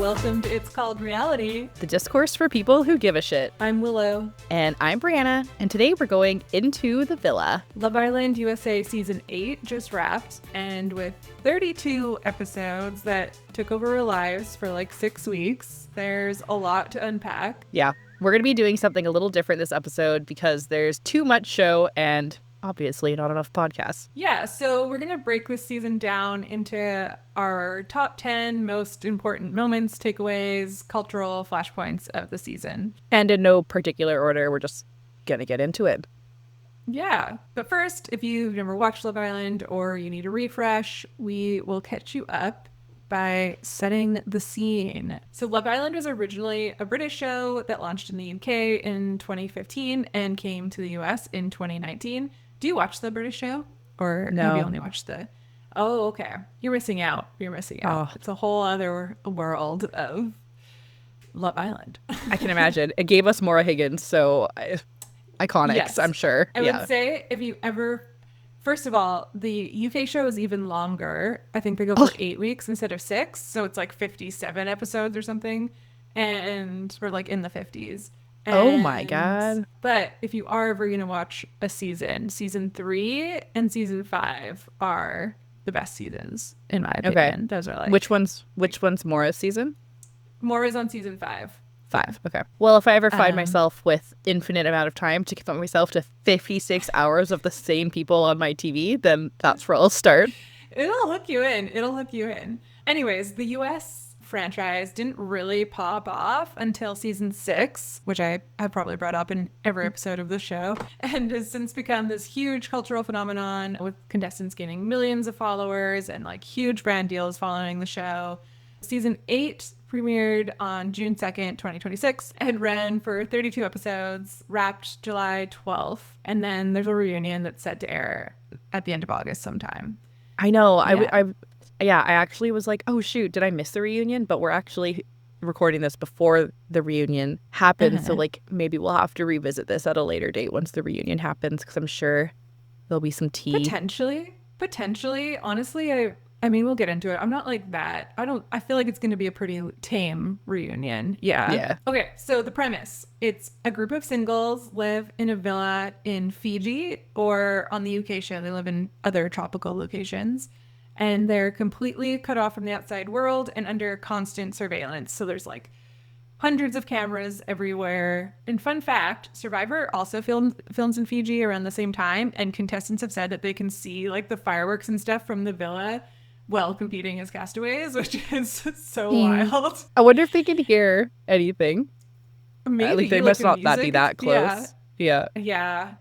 welcome to It's Called Reality, the discourse for people who give a shit. I'm Willow. And I'm Brianna, and today we're going into the villa. Love Island USA Season 8 just wrapped, and with 32 episodes that took over our lives for like 6 weeks, there's a lot to unpack. Yeah, we're going to be doing something a little different this episode because there's too much show and obviously not enough podcasts. Yeah, so we're going to break this season down into our top 10 most important moments, takeaways, cultural flashpoints of the season. And in no particular order, we're just going to get into it. Yeah, but first, if you've never watched Love Island or you need a refresh, we will catch you up by setting the scene. So Love Island was originally a British show that launched in the UK in 2015 and came to the US in 2019. Do you watch the British show? Or No. have you only watched the... Oh, okay. You're missing out. Oh. It's a whole other world of Love Island. I can imagine. It gave us Maura Higgins, so iconics, Yes. I'm sure. I would say if you ever... First of all, the UK show is even longer. I think they go for 8 weeks instead of 6. So it's like 57 episodes or something. And we're like in the 50s. Oh my God. But if you are ever going to watch a season 3 and season 5 are the best seasons, in my opinion. Okay. Those are like... Which one's Maura's season? Maura's on season 5. 5. Okay. Well, if I ever find myself with infinite amount of time to commit myself to 56 hours of the same people on my TV, then that's where I'll start. It'll hook you in. Anyways, the US franchise didn't really pop off until season 6, which I have probably brought up in every episode of the show, and has since become this huge cultural phenomenon with contestants gaining millions of followers and like huge brand deals following the show. Season 8 premiered on June 2nd, 2026, and ran for 32 episodes, wrapped July 12th, and then there's a reunion that's set to air at the end of August sometime. I know. Yeah. I actually was like, oh, shoot, did I miss the reunion? But we're actually recording this before the reunion happened. So, like, maybe we'll have to revisit this at a later date once the reunion happens, because I'm sure there'll be some tea. Potentially. Honestly, I mean, we'll get into it. I'm not like that. I feel like it's going to be a pretty tame reunion. Yeah. Okay, so the premise. It's a group of singles live in a villa in Fiji, or on the UK show, they live in other tropical locations. And they're completely cut off from the outside world and under constant surveillance. So there's like hundreds of cameras everywhere. And fun fact, Survivor also films in Fiji around the same time. And contestants have said that they can see like the fireworks and stuff from the villa while competing as castaways, which is so wild. I wonder if they can hear anything. Maybe like they must not be that close. Yeah.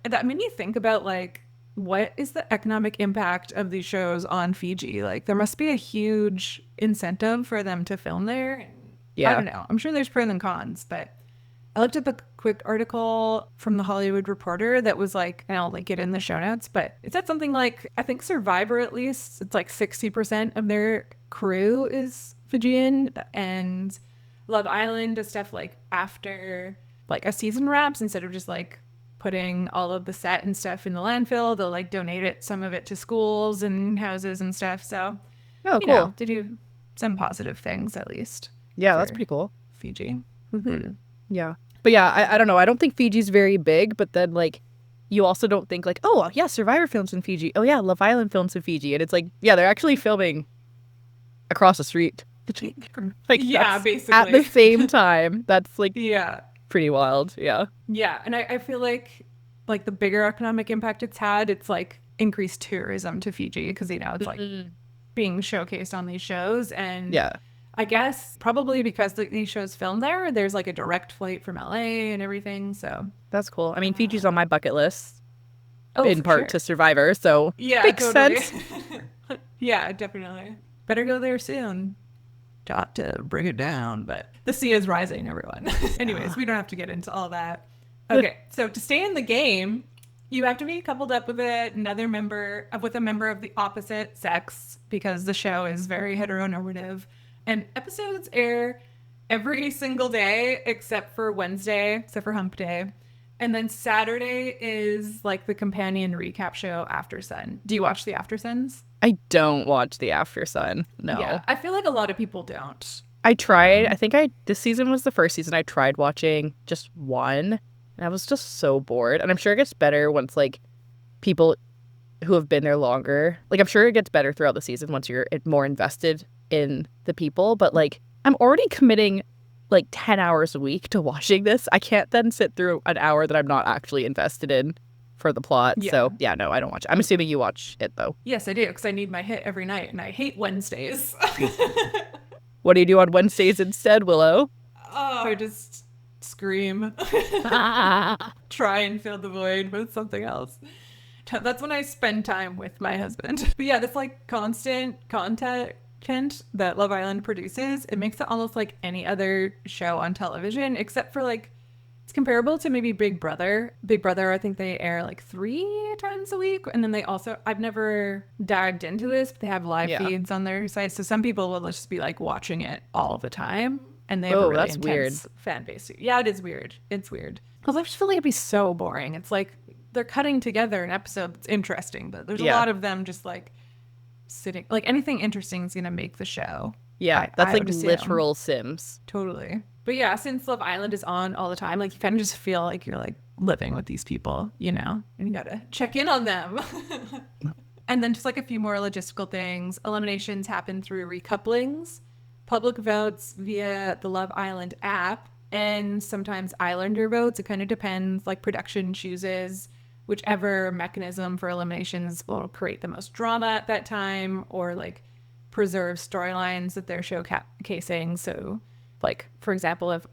That made me think about like, what is the economic impact of these shows on Fiji? Like, there must be a huge incentive for them to film there. Yeah. I don't know. I'm sure there's pros and cons, but I looked at the quick article from the Hollywood Reporter that was like, and I'll link it in the show notes, but it said something like, I think Survivor at least, it's like 60% of their crew is Fijian, and Love Island does stuff like after like a season wraps, instead of just like putting all of the set and stuff in the landfill, they'll like donate it, some of it to schools and houses and stuff. So, oh, cool. To do some positive things at least. Yeah, that's pretty cool. Fiji. Mm-hmm. Yeah. But yeah, I don't know. I don't think Fiji's very big, but then like you also don't think like, oh yeah, Survivor films in Fiji. Oh yeah, Love Island films in Fiji. And it's like, yeah, they're actually filming across the street. Like, yeah, basically. At the same time. That's like, yeah, pretty wild. Yeah. Yeah. And I feel like the bigger economic impact it's had, it's like increased tourism to Fiji, because, you know, it's like being showcased on these shows. And yeah, I guess probably because these shows filmed there's like a direct flight from LA and everything. So that's cool. I mean, Fiji's on my bucket list in for part to Survivor. So yeah, makes totally. sense. Yeah, definitely. Better go there soon. Not to bring it down, but the sea is rising, everyone. Anyways, we don't have to get into all that. Okay, so to stay in the game, you have to be coupled up with a member of the opposite sex, because the show is very heteronormative, and episodes air every single day except for Wednesday, except for Hump Day. And then Saturday is like the companion recap show, After Sun. Do you watch the After Suns? I don't watch the After Sun. No. Yeah, I feel like a lot of people don't. I tried. I think this season was the first season I tried watching just one, and I was just so bored. And I'm sure it gets better once like people who have been there longer, like I'm sure it gets better throughout the season once you're more invested in the people. But like I'm already committing like 10 hours a week to watching this. I can't then sit through an hour that I'm not actually invested in for the plot. Yeah. So yeah, no, I don't watch it. I'm assuming you watch it though. Yes, I do, because I need my hit every night, and I hate Wednesdays. What do you do on Wednesdays instead, Willow? Oh, I just scream. Try and fill the void with something else. That's when I spend time with my husband. But yeah, this like constant content that Love Island produces, it makes it almost like any other show on television, except for like it's comparable to maybe Big Brother. Big Brother, I think they air like 3 times a week. And then they also, I've never dived into this, but they have live feeds on their site. So some people will just be like watching it all the time. And they have a really intense fan base. Yeah, it is weird. It's weird. Because I just feel like it'd be so boring. It's like they're cutting together an episode that's interesting, but there's a lot of them just like sitting, like anything interesting is going to make the show. Yeah, that's like literal Sims. Totally. But yeah, since Love Island is on all the time, like you kind of just feel like you're like living with these people, you know, and you gotta check in on them. And then just like a few more logistical things. Eliminations happen through recouplings, public votes via the Love Island app, and sometimes Islander votes. It kind of depends. Like production chooses whichever mechanism for eliminations will create the most drama at that time, or like preserve storylines that they're showcasing. So like, for example, if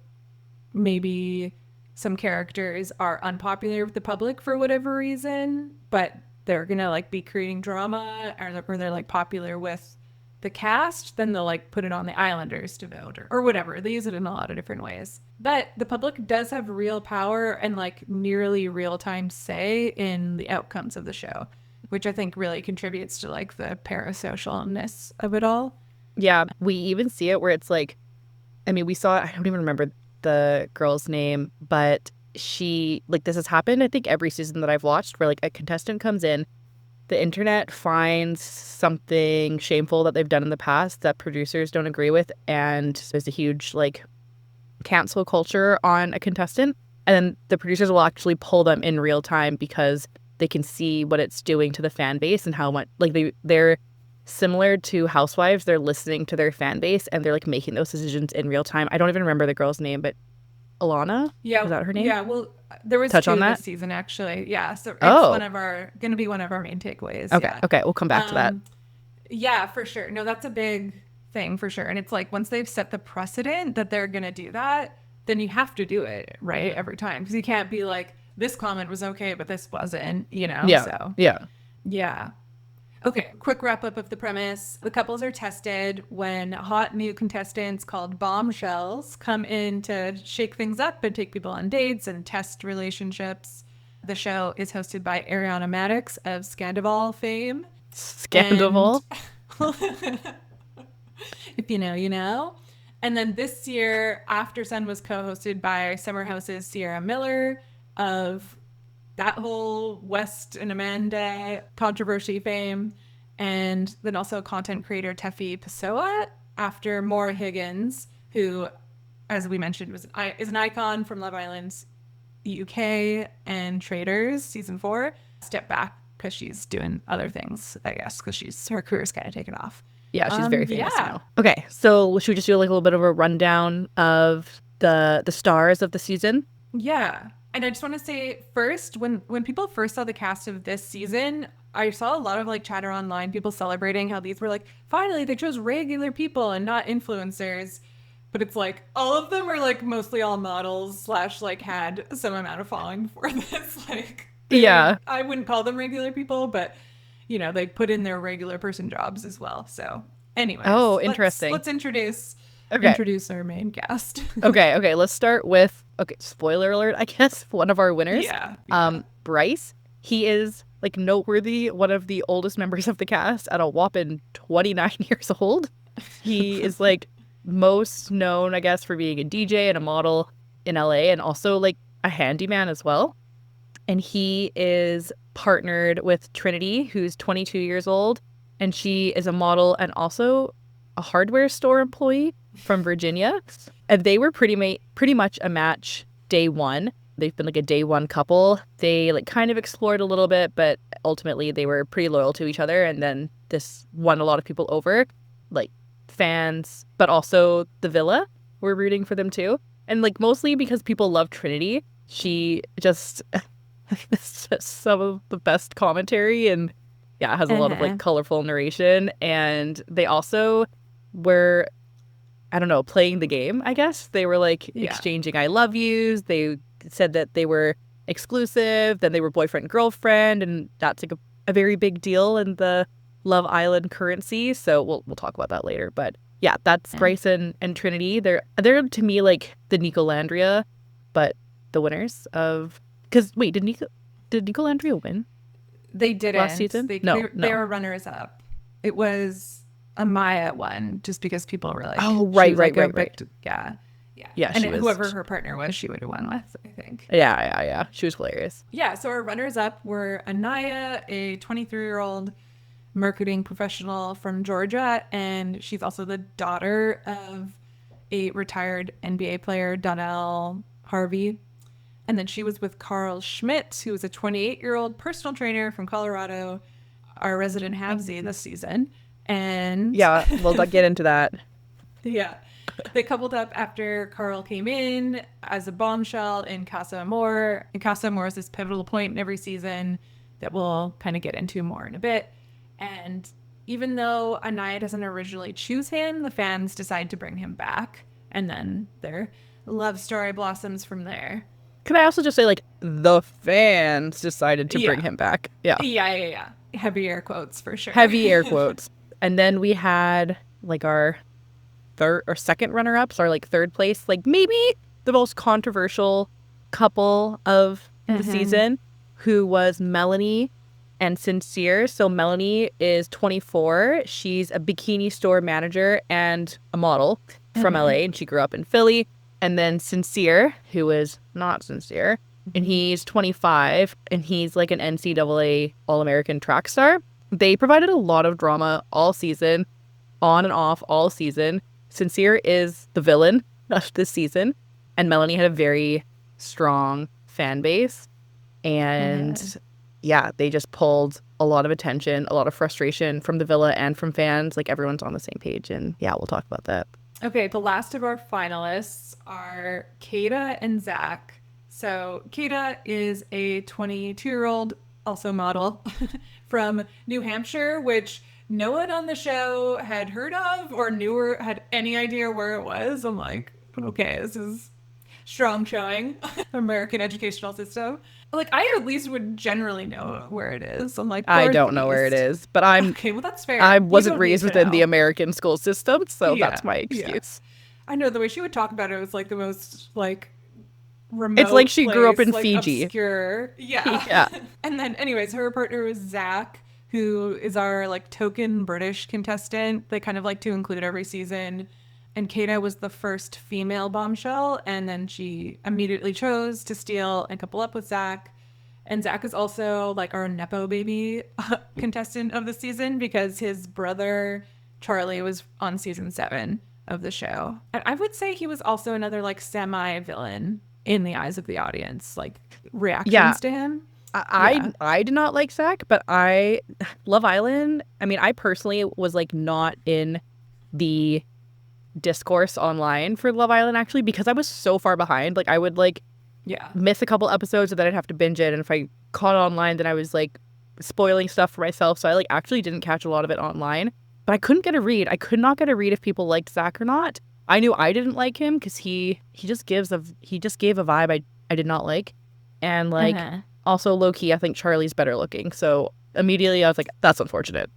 maybe some characters are unpopular with the public for whatever reason, but they're gonna like be creating drama, or they're like popular with the cast, then they'll like put it on the Islanders to vote or whatever. They use it in a lot of different ways. But the public does have real power and like nearly real-time say in the outcomes of the show, which I think really contributes to like the parasocialness of it all. Yeah, we even see it where it's like, I mean, we saw, I don't even remember the girl's name, but she, like, this has happened, I think, every season that I've watched, where, like, a contestant comes in, the internet finds something shameful that they've done in the past that producers don't agree with, and there's a huge, like, cancel culture on a contestant, and then the producers will actually pull them in real time because they can see what it's doing to the fan base and how much, like, they're similar to Housewives. They're listening to their fan base and they're like making those decisions in real time. I don't even remember the girl's name, but Alana? Yeah. Was that her name? Yeah, well, there was Touch 2 on that? this season, actually. Yeah, so it's gonna be one of our main takeaways. Okay, yeah. Okay, we'll come back to that. Yeah, for sure. No, that's a big thing, for sure. And it's like, once they've set the precedent that they're gonna do that, then you have to do it, right? Every time. Because you can't be like, this comment was okay, but this wasn't, you know? Yeah, so. Yeah. Okay, quick wrap up of the premise. The couples are tested when hot new contestants called bombshells come in to shake things up and take people on dates and test relationships. The show is hosted by Ariana Madix of Scandival fame. Scandival? If you know, you know. And then this year, After Sun was co-hosted by Summer House's Sierra Miller of that whole West and Amanda controversy fame, and then also content creator Tefi Pessoa after Maura Higgins, who, as we mentioned, is an icon from Love Island's UK and Traders season 4, stepped back because she's doing other things, I guess, because her career's kind of taken off. Yeah, she's very famous now. Okay, so should we just do like a little bit of a rundown of the stars of the season? Yeah. And I just want to say first, when people first saw the cast of this season, I saw a lot of like chatter online, people celebrating how these were like, finally they chose regular people and not influencers. But it's like, all of them are like mostly all models / like had some amount of following for this. Like, yeah, I wouldn't call them regular people, but you know, they put in their regular person jobs as well. So anyways. Oh, interesting. Let's introduce our main cast. Okay. Let's start with, spoiler alert, I guess, one of our winners. Yeah. Bryce. He is like noteworthy, one of the oldest members of the cast at a whopping 29 years old. He is like most known, I guess, for being a DJ and a model in LA, and also like a handyman as well. And he is partnered with Trinity, who's 22 years old, and she is a model and also a hardware store employee. from Virginia. And they were pretty much a match day one. They've been like a day one couple. They like kind of explored a little bit, but ultimately they were pretty loyal to each other. And then this won a lot of people over, like fans, but also the Villa were rooting for them too. And like mostly because people love Trinity. She just it's just some of the best commentary and yeah, has a lot of like colorful narration. And they also were, I don't know, playing the game, I guess. They were like exchanging I love yous. They said that they were exclusive, then they were boyfriend and girlfriend, and that's like a very big deal in the Love Island currency. So we'll talk about that later. But yeah, that's Bryson and Trinity. They're to me like the Nicolandria, but the winners of wait, did Nicolandria win? They didn't last season. They were runners up. It was a Maya one, just because people were like, oh right. Yeah, and whoever her partner was, she would have won with, I think. Yeah. She was hilarious. Yeah, so our runners-up were Anaya, a 23-year-old marketing professional from Georgia, and she's also the daughter of a retired NBA player, Donnell Harvey. And then she was with Carl Schmidt, who was a 28-year-old personal trainer from Colorado, our resident Habsy this season. And yeah, we'll get into that. Yeah. They coupled up after Carl came in as a bombshell in Casa Amor. And Casa Amor is this pivotal point in every season that we'll kind of get into more in a bit. And even though Anaya doesn't originally choose him, the fans decide to bring him back. And then their love story blossoms from there. Can I also just say, like, the fans decided to bring him back? Yeah. Yeah. Heavy air quotes, for sure. Heavy air quotes. And then we had, like, our third or second runner-ups, or like third place, like maybe the most controversial couple of the season, who was Melanie and Sincere. So Melanie is 24. She's a bikini store manager and a model from LA, and she grew up in Philly. And then Sincere, who is not Sincere, and he's 25, and he's like an NCAA All-American track star. They provided a lot of drama all season, on and off all season. Sincere is the villain of this season, and Melanie had a very strong fan base. And yeah, they just pulled a lot of attention, a lot of frustration from the Villa and from fans. Like, everyone's on the same page, and yeah, we'll talk about that. Okay, the last of our finalists are Kata and Zach. So Kata is a 22-year-old, also model, from New Hampshire, which no one on the show had heard of or had any idea where it was. I'm like, okay, this is strong showing. American educational system. Like, I at least would generally know where it is. I'm like, I don't know where it is, but I'm okay. Well, that's fair. I wasn't raised within the American school system, so that's my excuse. Yeah. I know the way she would talk about it was like the most like remote. It's like she grew up in like, Fiji. Obscure. Yeah. And then, anyways, her partner was Zach, who is our like token British contestant. They kind of like to include every season. And Kata was the first female bombshell, and then she immediately chose to steal and couple up with Zach. And Zach is also like our Nepo baby contestant of the season, because his brother Charlie was on season 7 of the show. And I would say he was also another like semi-villain in the eyes of the audience, like reactions to him. I did not like Zach, but Love Island, I mean, I personally was like not in the discourse online for Love Island, actually, because I was so far behind. Like, I would like miss a couple episodes, and then I'd have to binge it, and if I caught it online, then I was like spoiling stuff for myself, so I like actually didn't catch a lot of it online. But I couldn't get a read. I could not get a read if people liked Zach or not. I knew I didn't like him because he just gave a vibe I did not like. And like also low key, I think Charlie's better looking. So immediately I was like, that's unfortunate.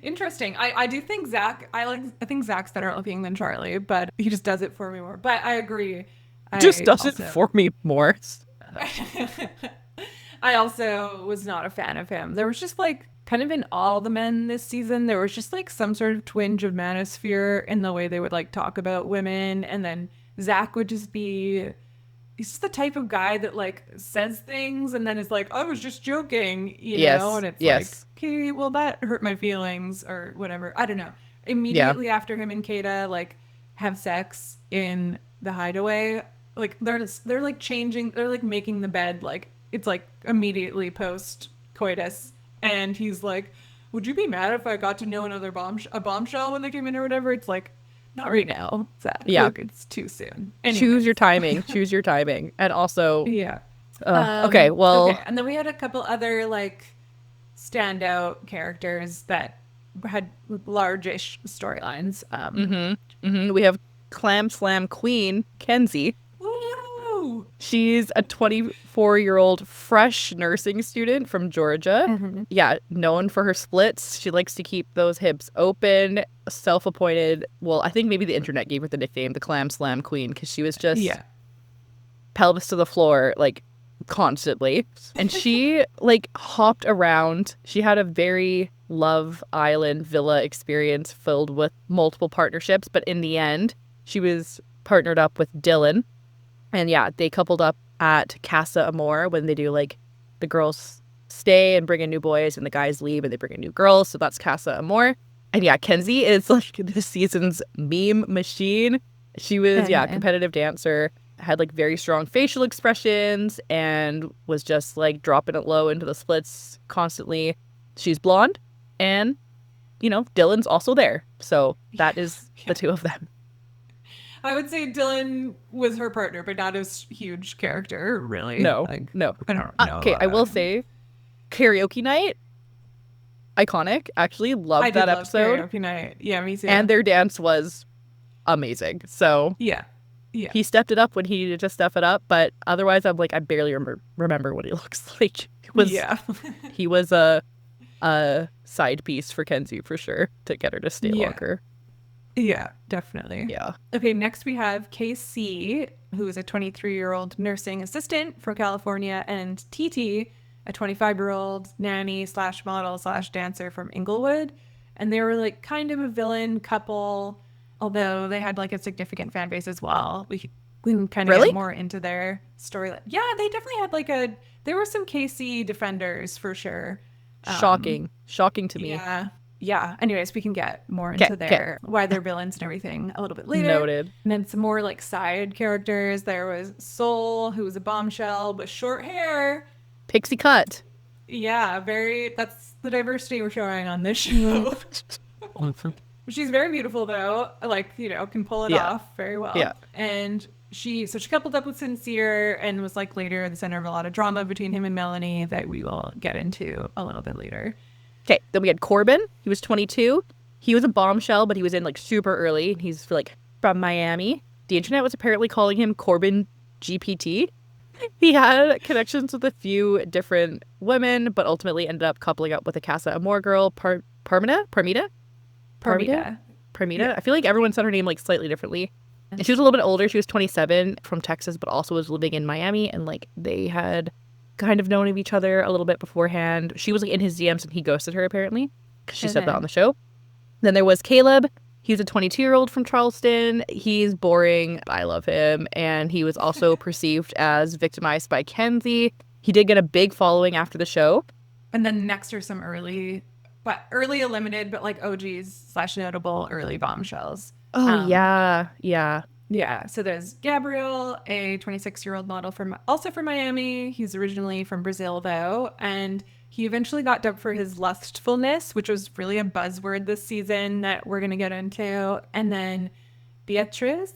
Interesting. I do think Zach, I think Zach's better looking than Charlie, but he just does it for me more. But I agree. Just does it for me more. I also was not a fan of him. There was just like kind of in all the men this season, there was just like some sort of twinge of manosphere in the way they would like talk about women. And then Zach would just be, he's just the type of guy that like says things and then is like, I was just joking, you know? And it's like, okay, well, that hurt my feelings or whatever. I don't know. immediately after him and Kata like have sex in the hideaway, like they're like changing, they're like making the bed, like it's like immediately post coitus, and he's like, would you be mad if I got to know another bombshell when they came in or whatever? It's like, not right now, Zach. Yeah, like, it's too soon. Anyways. Choose your timing. And also okay, and then we had a couple other like standout characters that had largish storylines. We have Clam Slam Queen Kenzie. Woo! She's a 24-year-old fresh nursing student from Georgia. Yeah, known for her splits. She likes to keep those hips open. Self-appointed. Well, I think maybe the internet gave her the nickname, the Clam Slam Queen, because she was just pelvis to the floor, like, constantly. And she, like, hopped around. She had a very Love Island villa experience filled with multiple partnerships, but in the end, she was partnered up with Dylan. And yeah, they coupled up at Casa Amor when they do like the girls stay and bring in new boys and the guys leave and they bring in new girls. So that's Casa Amor. And yeah, Kenzie is like this season's meme machine. She was, a competitive dancer, had like very strong facial expressions and was just like dropping it low into the splits constantly. She's blonde and, you know, Dylan's also there. So that is the two of them. I would say Dylan was her partner, but not as huge character, really. No. I don't know. Okay, I will say, karaoke night, iconic. Actually, loved that episode. Karaoke night, yeah, me too. And their dance was amazing. So yeah, he stepped it up when he needed to step it up. But otherwise, I'm like, I barely remember what he looks like. He was a side piece for Kenzie for sure to get her to stay longer. Yeah, definitely. Yeah. Okay, next we have KC, who is a 23-year-old nursing assistant from California, and TT, a 25-year-old nanny / model / dancer from Inglewood. And they were like kind of a villain couple, although they had like a significant fan base as well. We can kind of get more into their storyline. Yeah, they definitely had there were some KC defenders for sure. Shocking to me. Yeah. Anyways, we can get more into why they're villains and everything a little bit later. Noted. And then some more like side characters. There was Soul, who was a bombshell with short hair. Pixie cut. Yeah, that's the diversity we're showing on this show. She's very beautiful though. Like, you know, can pull it off very well. Yeah. And she coupled up with Sincere and was like later the center of a lot of drama between him and Melanie that we will get into a little bit later. Okay, then we had Corbin. He was 22. He was a bombshell, but he was in like super early. He's like from Miami. The internet was apparently calling him Corbin GPT. He had connections with a few different women, but ultimately ended up coupling up with a Casa Amor girl, Parmita. Yeah. I feel like everyone said her name like slightly differently. And she was a little bit older. She was 27 from Texas, but also was living in Miami. And like they had kind of known of each other a little bit beforehand. She was like in his DMs and he ghosted her apparently because she said that on the show. Then there was Caleb. He's a 22-year-old from Charleston. He's boring. I love him. And he was also perceived as victimized by Kenzie. He did get a big following after the show. And then next are some early eliminated, but like OGs / notable early bombshells. Oh, yeah. Yeah, so there's Gabriel, a 26-year-old model from Miami. He's originally from Brazil, though, and he eventually got dubbed for his lustfulness, which was really a buzzword this season that we're going to get into. And then Beatriz,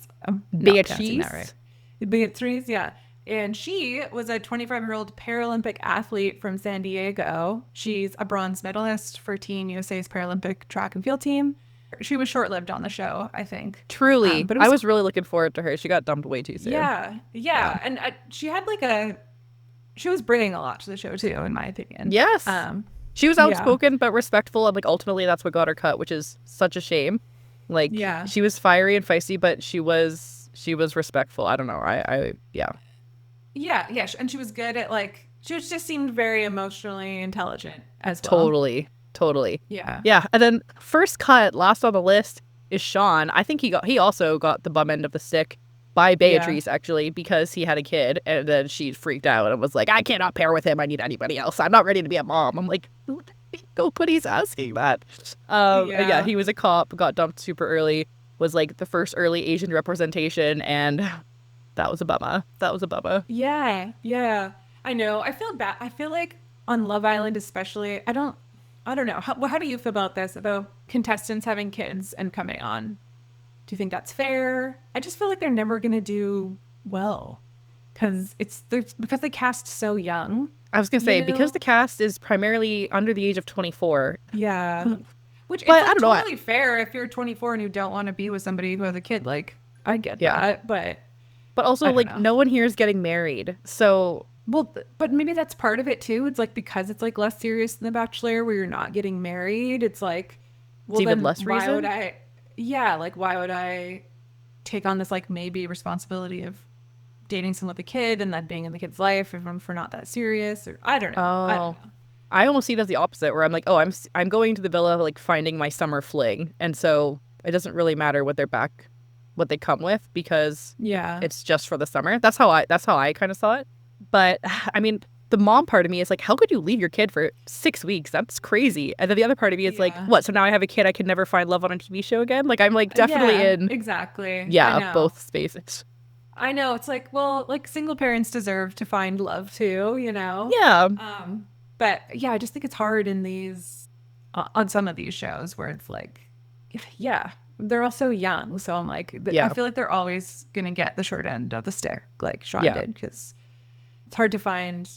yeah. And she was a 25-year-old Paralympic athlete from San Diego. She's a bronze medalist for Team USA's Paralympic track and field team. She was short-lived on the show, I think. Truly. But I was really looking forward to her. She got dumped way too soon. Yeah. And she had she was bringing a lot to the show too, in my opinion. Yes. She was outspoken but respectful, and like ultimately that's what got her cut, which is such a shame. Like she was fiery and feisty, but she was respectful. I don't know. Yeah. And she was good at she just seemed very emotionally intelligent as well. Totally. Yeah. Yeah. And then first cut, last on the list is Sean. I think he also got the bum end of the stick by Beatrice, actually, because he had a kid, and then she freaked out and was like, I cannot pair with him. I need anybody else. I'm not ready to be a mom. I'm like, Nobody's asking that. Yeah, he was a cop, got dumped super early, was like the first early Asian representation, and that was a bummer. Yeah. I know. I feel bad. I feel like on Love Island especially, I don't know. How do you feel about this, about contestants having kids and coming on? Do you think that's fair? I just feel like they're never going to do well because they cast so young. I was going to say, because the cast is primarily under the age of 24. Yeah. Which but it's like, I don't know. Totally fair if you're 24 and you don't want to be with somebody who has a kid. Like, I get that, but also, like, no one here is getting married. So, well, but maybe that's part of it too. It's like, because it's like less serious than The Bachelor where you're not getting married. It's like, well, it's even less reason. Why would I take on this like maybe responsibility of dating someone with a kid and then being in the kid's life if I'm not that serious, or I don't know. I almost see it as the opposite, where I'm like, oh, I'm going to the villa, like, finding my summer fling, and so it doesn't really matter what they come with, because it's just for the summer. That's how I kind of saw it. But I mean, the mom part of me is like, how could you leave your kid for 6 weeks? That's crazy. And then the other part of me is like, what? So now I have a kid, I can never find love on a TV show again? Like, I'm like definitely in exactly both spaces. I know. It's like, well, like, single parents deserve to find love too, you know? Yeah. But yeah, I just think it's hard in these on some of these shows where it's like, they're all so young. So I'm like, I feel like they're always going to get the short end of the stick, like Sean did, because it's hard to find,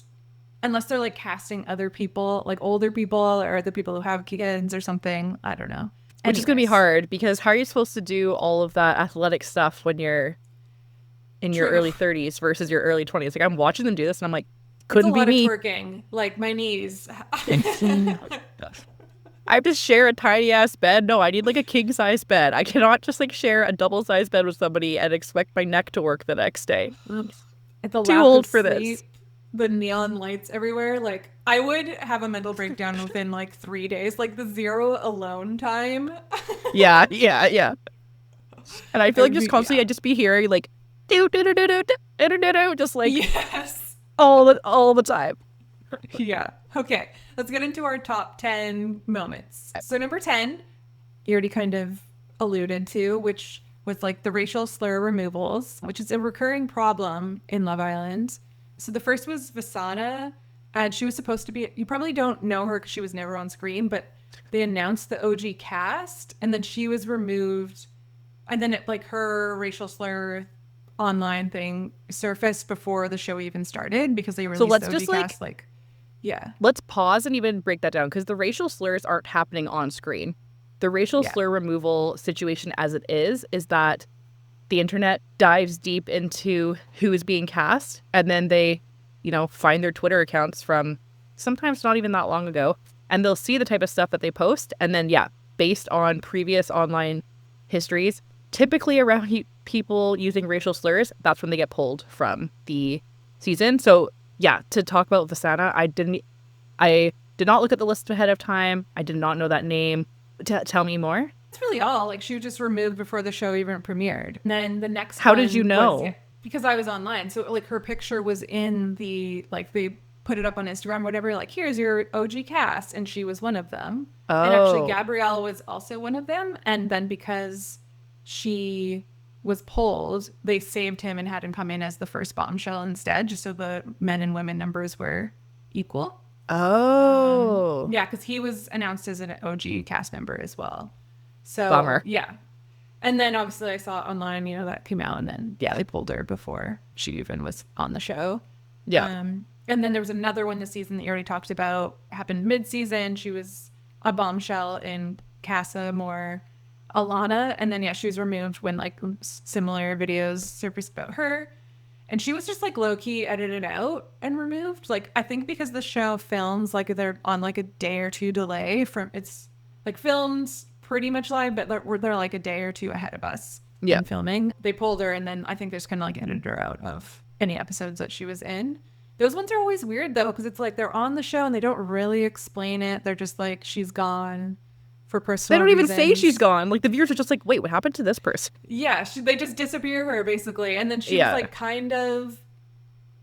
unless they're like casting other people, like older people or the people who have kids or something. I don't know. Which is going to be hard, because how are you supposed to do all of that athletic stuff when you're in your early 30s versus your early 20s? Like, I'm watching them do this and I'm like, couldn't be me. It's a lot of twerking, like my knees. I have to share a tiny ass bed. No, I need like a king size bed. I cannot just like share a double size bed with somebody and expect my neck to work the next day. It's a too old for this. The neon lights everywhere. Like, I would have a mental breakdown within like 3 days. Like the 0 alone time. Yeah. And I feel like just constantly I'd just be hearing like do just like all the time. Yeah. Okay. Let's get into our top 10 moments. So number 10, you already kind of alluded to, which was like the racial slur removals, which is a recurring problem in Love Island. So the first was Vasana, and she was supposed to be, you probably don't know her because she was never on screen, but they announced the OG cast, and then she was removed, and then it, like, her racial slur online thing surfaced before the show even started because they released the OG cast. Let's pause and even break that down, because the racial slurs aren't happening on screen. The racial slur removal situation as it is that the internet dives deep into who is being cast, and then they, find their Twitter accounts from sometimes not even that long ago, and they'll see the type of stuff that they post, and then, based on previous online histories, typically around people using racial slurs, that's when they get pulled from the season. So, to talk about Vasana, I did not look at the list ahead of time. I did not know that name. Tell me more. That's really all. Like, she was just removed before the show even premiered. And then the next How did you know? Because I was online. So, like, her picture was in the, like, they put it up on Instagram, whatever, like, here's your OG cast. And she was one of them. Oh. And actually, Gabrielle was also one of them. And then because she was pulled, they saved him and had him come in as the first bombshell instead, just so the men and women numbers were equal. Oh. Because he was announced as an OG cast member as well. So, bummer. Yeah. And then obviously I saw online, that came out, and then, they pulled her before she even was on the show. Yeah. And then there was another one this season that you already talked about, happened mid-season. She was a bombshell in Casa More Alana. And then, she was removed when, like, similar videos surfaced about her. And she was just, like, low-key edited out and removed. Like, I think because the show films, like, they're on, like, a day or two delay from, it's, like, filmed pretty much live, but they're like a day or two ahead of us in filming. They pulled her, and then I think they just kind of, like, edited her out of any episodes that she was in. Those ones are always weird, though, because it's like they're on the show and they don't really explain it. They're just like, she's gone for personal reasons. They don't even say she's gone. Like, the viewers are just like, wait, what happened to this person? Yeah, they just disappear her, basically. And then she was, like, kind of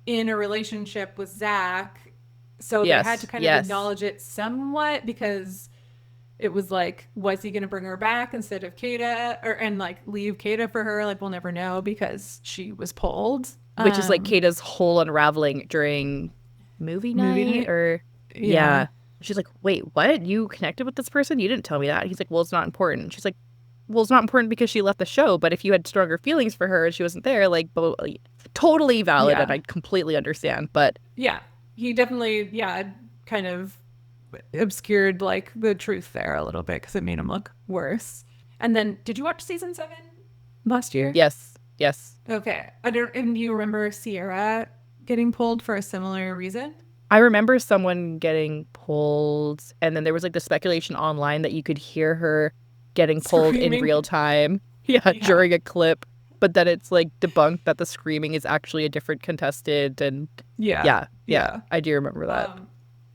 in a relationship with Zach, So they had to kind of Yes. acknowledge it somewhat because it was like, was he going to bring her back instead of Kata, or and like leave Kata for her? Like, we'll never know because she was pulled. Which is like Kata's whole unraveling during movie night, or yeah. She's like, wait, what? You connected with this person? You didn't tell me that. He's like, well, it's not important. She's like, well, it's not important because she left the show, but if you had stronger feelings for her and she wasn't there, like, totally valid, and I completely understand. But yeah, he definitely, kind of obscured like the truth there a little bit because it made him look worse. And then, did you watch season 7 last year? Yes. Okay. And do you remember Sierra getting pulled for a similar reason? I remember someone getting pulled, and then there was like the speculation online that you could hear her getting pulled in real time. Yeah, during a clip. But then it's like debunked that the screaming is actually a different contestant. And yeah, I do remember that.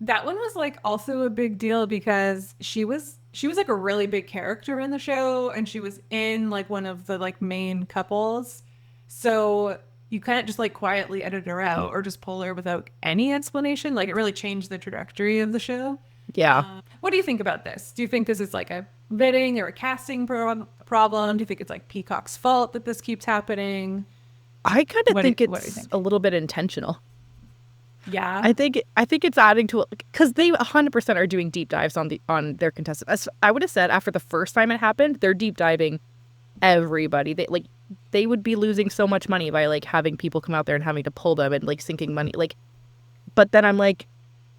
That one was like also a big deal because she was like a really big character in the show, and she was in like one of the like main couples. So you can't just like quietly edit her out or just pull her without any explanation. Like, it really changed the trajectory of the show. Yeah. What do you think about this? Do you think this is like a vetting or a casting problem? Do you think it's like Peacock's fault that this keeps happening? I kind of think it's a little bit intentional. Yeah. I think it's adding to it because they 100% are doing deep dives on their contestants. I would have said after the first time it happened, they're deep diving everybody. They would be losing so much money by like having people come out there and having to pull them and like sinking money. Like, but then I'm like,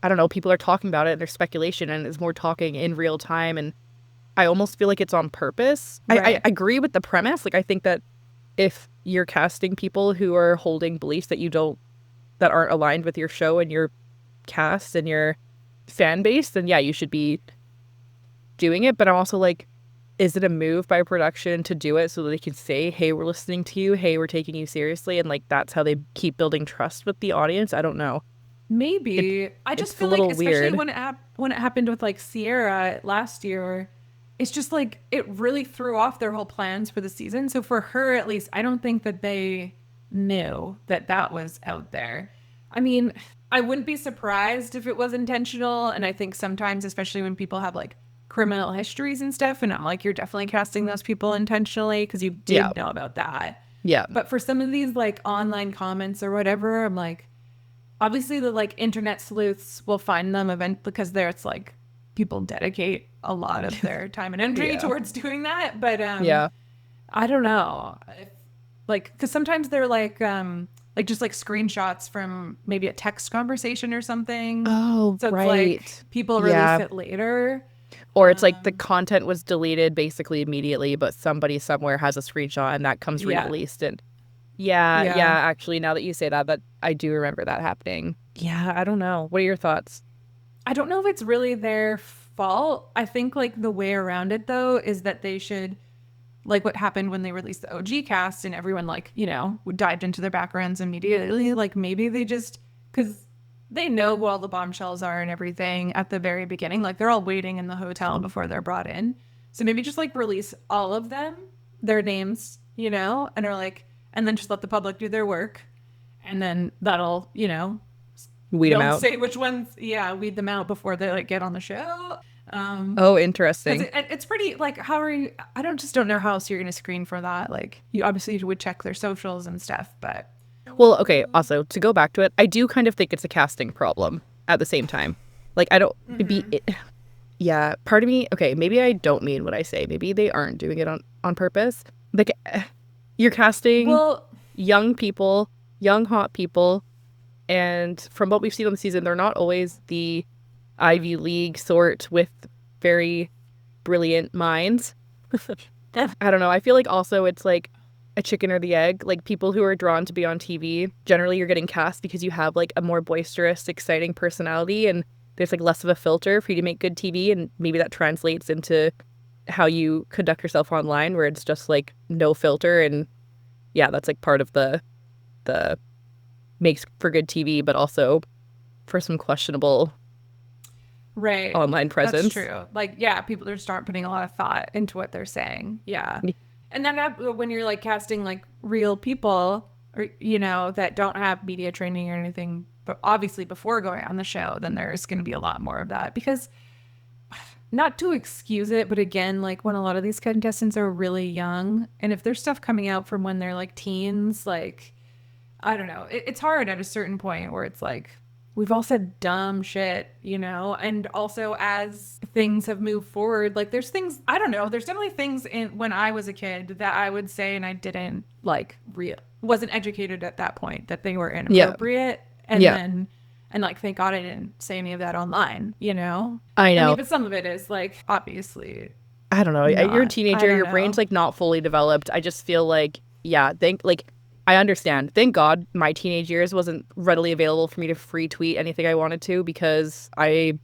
I don't know, people are talking about it and there's speculation and it's more talking in real time, and I almost feel like it's on purpose. Right. I agree with the premise. Like, I think that if you're casting people who are holding beliefs that aren't aligned with your show and your cast and your fan base, then yeah, you should be doing it. But I'm also like, is it a move by production to do it so that they can say, hey, we're listening to you, hey, we're taking you seriously, and like that's how they keep building trust with the audience? I don't know. Maybe. I just feel like, especially when it happened with like Sierra last year, it's just like it really threw off their whole plans for the season. So for her, at least, I don't think that they knew that was out there. I mean, I wouldn't be surprised if it was intentional. And I think sometimes, especially when people have like criminal histories and stuff, and I'm like, you're definitely casting those people intentionally because you did know about that. Yeah. But for some of these like online comments or whatever, I'm like, obviously the like internet sleuths will find them because it's like people dedicate a lot of their time and energy towards doing that. But I don't know. Like, because sometimes they're like just like screenshots from maybe a text conversation or something. Oh, so it's right. Like people release it later. Or it's like the content was deleted basically immediately, but somebody somewhere has a screenshot and that comes re-released. And actually, now that you say that I do remember that happening. Yeah, I don't know. What are your thoughts? I don't know if it's really their fault. I think like the way around it though is that they should, like what happened when they released the OG cast and everyone like, dived into their backgrounds immediately. Like maybe they just, because they know who all the bombshells are and everything at the very beginning. Like they're all waiting in the hotel before they're brought in. So maybe just like release all of them, their names, and are like, and then just let the public do their work. And then that'll, weed them out. Say which ones, weed them out before they like get on the show. Interesting. It's pretty like, how are you? I don't know how else you're going to screen for that. Like you obviously would check their socials and stuff, but. Well, okay. Also, to go back to it, I do kind of think it's a casting problem at the same time. Like I don't yeah. Part of me, okay, maybe I don't mean what I say. Maybe they aren't doing it on purpose. Like you're casting young people, young hot people. And from what we've seen on the season, they're not always the Ivy League sort with very brilliant minds. I don't know. I feel like also it's like a chicken or the egg. Like people who are drawn to be on TV, generally you're getting cast because you have like a more boisterous, exciting personality and there's like less of a filter for you to make good TV. And maybe that translates into how you conduct yourself online where it's just like no filter. And yeah, that's like part of the makes for good TV, but also for some questionable online presence. That's true. Like, people just aren't putting a lot of thought into what they're saying. Yeah. And then when you're like casting like real people or, that don't have media training or anything but obviously before going on the show, then there's going to be a lot more of that, because not to excuse it, but again, like when a lot of these contestants are really young, and if there's stuff coming out from when they're like teens, like, I don't know, it's hard at a certain point where it's like, we've all said dumb shit, you know? And also as things have moved forward, like there's things, I don't know, there's definitely things in when I was a kid that I would say and I didn't like wasn't educated at that point that they were inappropriate. And then, and like, thank God I didn't say any of that online, you know? I know. But some of it is like, obviously. I don't know. You're a teenager, your brain's like not fully developed. I just feel like, I understand. Thank God my teenage years wasn't readily available for me to free tweet anything I wanted to, because I'm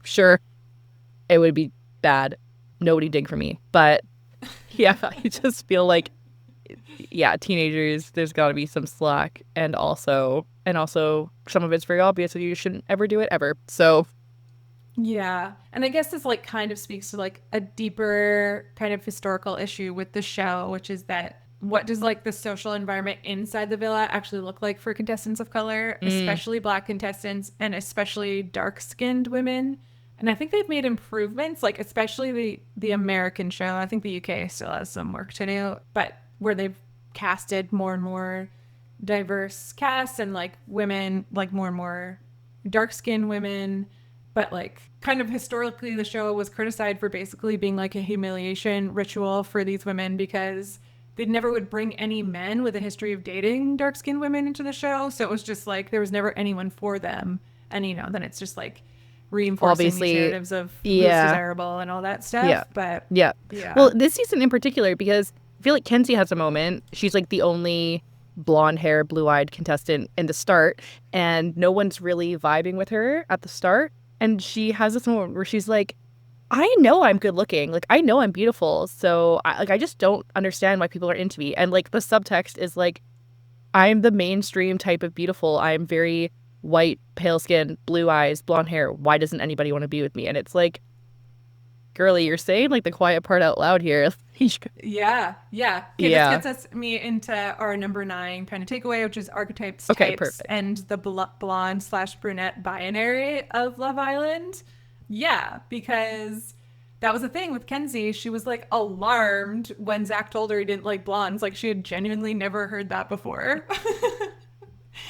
sure it would be bad. Nobody dig for me. But yeah, I just feel like, teenagers, there's got to be some slack, and also some of it's very obvious that you shouldn't ever do it ever. So yeah. And I guess this like kind of speaks to like a deeper kind of historical issue with the show, which is that what does like the social environment inside the villa actually look like for contestants of color, especially Black contestants and especially dark-skinned women? And I think they've made improvements, like especially the American show. I think the UK still has some work to do, but where they've casted more and more diverse casts and like women, like more and more dark-skinned women. But like kind of historically, the show was criticized for basically being like a humiliation ritual for these women, because they never would bring any men with a history of dating dark-skinned women into the show. So it was just like there was never anyone for them. And, you know, then it's just like reinforcing these narratives of who's desirable and all that stuff. Yeah. But yeah. Well, this season in particular, because I feel like Kenzie has a moment. She's like the only blonde hair, blue-eyed contestant in the start, and no one's really vibing with her at the start. And she has this moment where she's like, I know I'm good looking. Like, I know I'm beautiful. So I just don't understand why people are into me. And like the subtext is like, I'm the mainstream type of beautiful. I'm very white, pale skin, blue eyes, blonde hair. Why doesn't anybody want to be with me? And it's like, girly, you're saying like the quiet part out loud here. Yeah. Okay, this gets me into our number 9 kind of takeaway, which is archetypes, types, perfect. and the blonde/brunette binary of Love Island. Yeah, because that was the thing with Kenzie. She was like alarmed when Zach told her he didn't like blondes. Like she had genuinely never heard that before.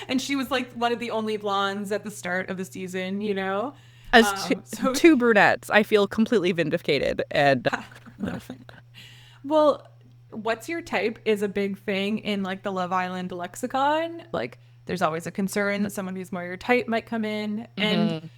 And she was like one of the only blondes at the start of the season, you know? As two brunettes, I feel completely vindicated. And well, what's your type is a big thing in like the Love Island lexicon. Like there's always a concern that someone who's more your type might come in. And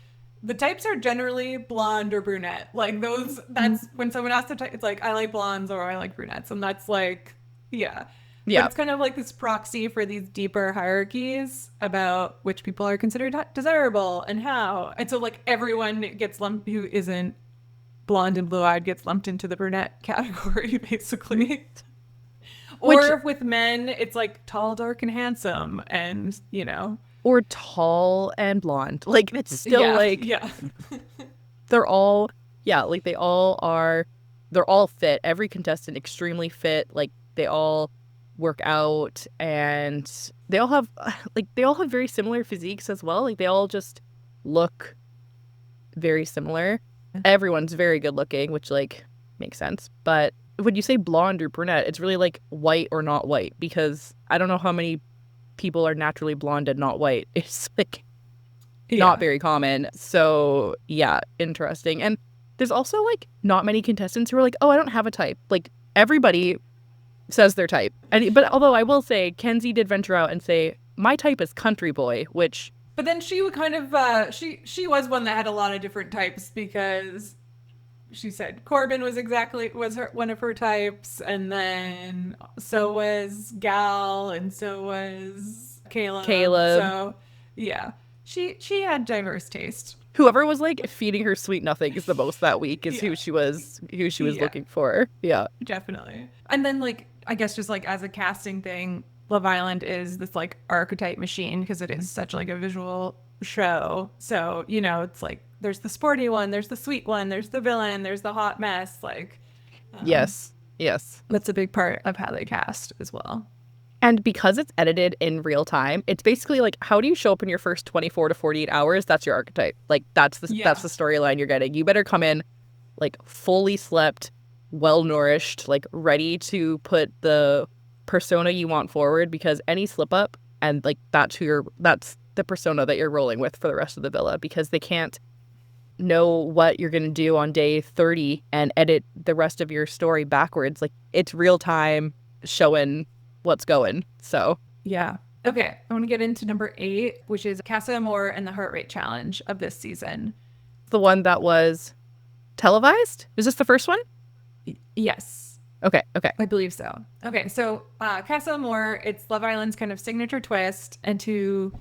the types are generally blonde or brunette. Like those, that's when someone asks the type, it's like, I like blondes or I like brunettes. And that's like, yeah. But it's kind of like this proxy for these deeper hierarchies about which people are considered desirable and how. And so like everyone gets lumped who isn't blonde and blue-eyed gets lumped into the brunette category, basically. Or with men, it's like tall, dark, and handsome, and, you know. Or tall and blonde. Like, it's still they're all, like they all are, they're all fit. Every contestant extremely fit. Like, they all work out, and they all have very similar physiques as well. Like, they all just look very similar. Everyone's very good looking, which like makes sense. But when you say blonde or brunette, it's really like white or not white, because I don't know how many people are naturally blonde and not white. It's like not very common. So yeah, interesting. And there's also like not many contestants who are like, oh, I don't have a type. Like everybody says their type. But although I will say Kenzie did venture out and say, my type is country boy, which... But then she would kind of, she was one that had a lot of different types, because she said Corbin was one of her types, and then so was Gal, and so was Caleb. So yeah, she had diverse taste. Whoever was like feeding her sweet nothings the most that week is who she was looking for. Yeah, definitely. And then like I guess just like as a casting thing, Love Island is this like archetype machine because it is such like a visual show. So, you know, it's like there's the sporty one, there's the sweet one, there's the villain, there's the hot mess. Like, yes. That's a big part of how they cast as well. And because it's edited in real time, it's basically like, how do you show up in your first 24 to 48 hours? That's your archetype. Like, that's the storyline you're getting. You better come in like fully slept, well nourished, like ready to put the persona you want forward, because any slip up and like that's the persona that you're rolling with for the rest of the villa, because they can't know what you're going to do on day 30 and edit the rest of your story backwards. Like, it's real time showing what's going. So yeah. Okay, I want to get into number 8, which is Casa Amor and the heart rate challenge of this season. The one that was televised? Is this the first one? Yes. Okay. I believe so. Okay, so Casa Amor, it's Love Island's kind of signature twist, and to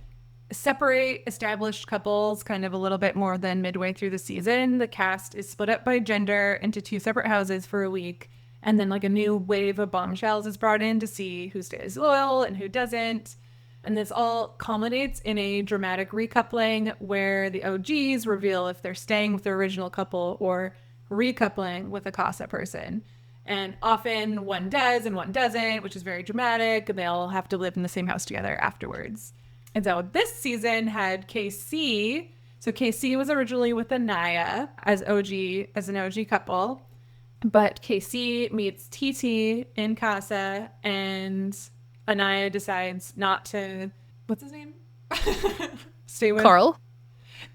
separate established couples kind of a little bit more than midway through the season, the cast is split up by gender into 2 separate houses for a week, and then like a new wave of bombshells is brought in to see who stays loyal and who doesn't. And this all culminates in a dramatic recoupling where the OGs reveal if they're staying with their original couple or recoupling with a Casa person. And often one does and one doesn't, which is very dramatic, and they all have to live in the same house together afterwards. And so this season had KC. So KC was originally with Anaya as an OG couple. But KC meets TT in Casa, and Anaya decides not to... What's his name? Stay with... Carl.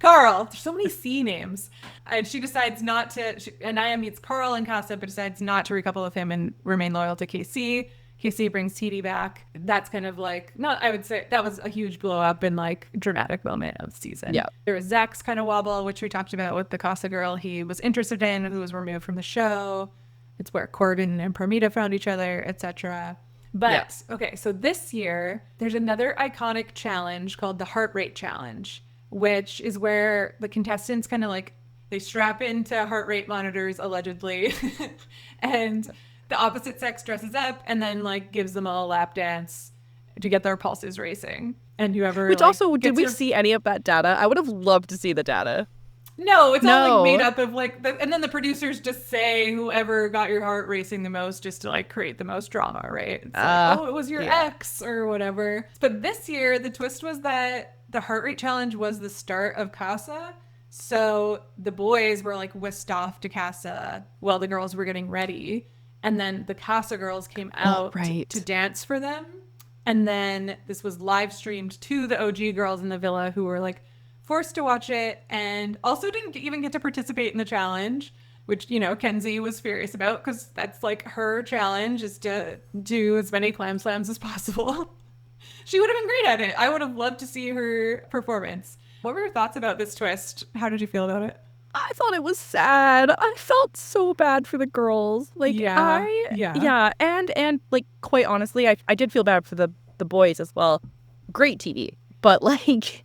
There's so many C names. And she decides not to... Anaya meets Carl in Casa, but decides not to recouple with him and remain loyal to KC. KC brings TT back. That's kind of like... I would say that was a huge blow up and like dramatic moment of the season. Yeah. There was Zach's kind of wobble, which we talked about with the Casa girl he was interested in, who was removed from the show. It's where Corden and Parmita found each other, etc. But, okay, so this year, there's another iconic challenge called the heart rate challenge, which is where the contestants kind of like, they strap into heart rate monitors, allegedly, and the opposite sex dresses up and then like gives them a lap dance to get their pulses racing. And whoever... Which also, did we see any of that data? I would have loved to see the data. No, it's all like made up of like, and then the producers just say whoever got your heart racing the most just to like create the most drama, right? It's like, it was your ex or whatever. But this year, the twist was that the heart rate challenge was the start of Casa. So the boys were like whisked off to Casa while the girls were getting ready. And then the Casa girls came out to dance for them. And then this was live streamed to the OG girls in the villa who were like, forced to watch it, and also didn't even get to participate in the challenge, which, you know, Kenzie was furious about because that's like her challenge, is to do as many clam slams as possible. She would have been great at it. I would have loved to see her performance. What were your thoughts about this twist? How did you feel about it? I thought it was sad. I felt so bad for the girls. Like, and like, quite honestly, I did feel bad for the boys as well. Great TV, but like...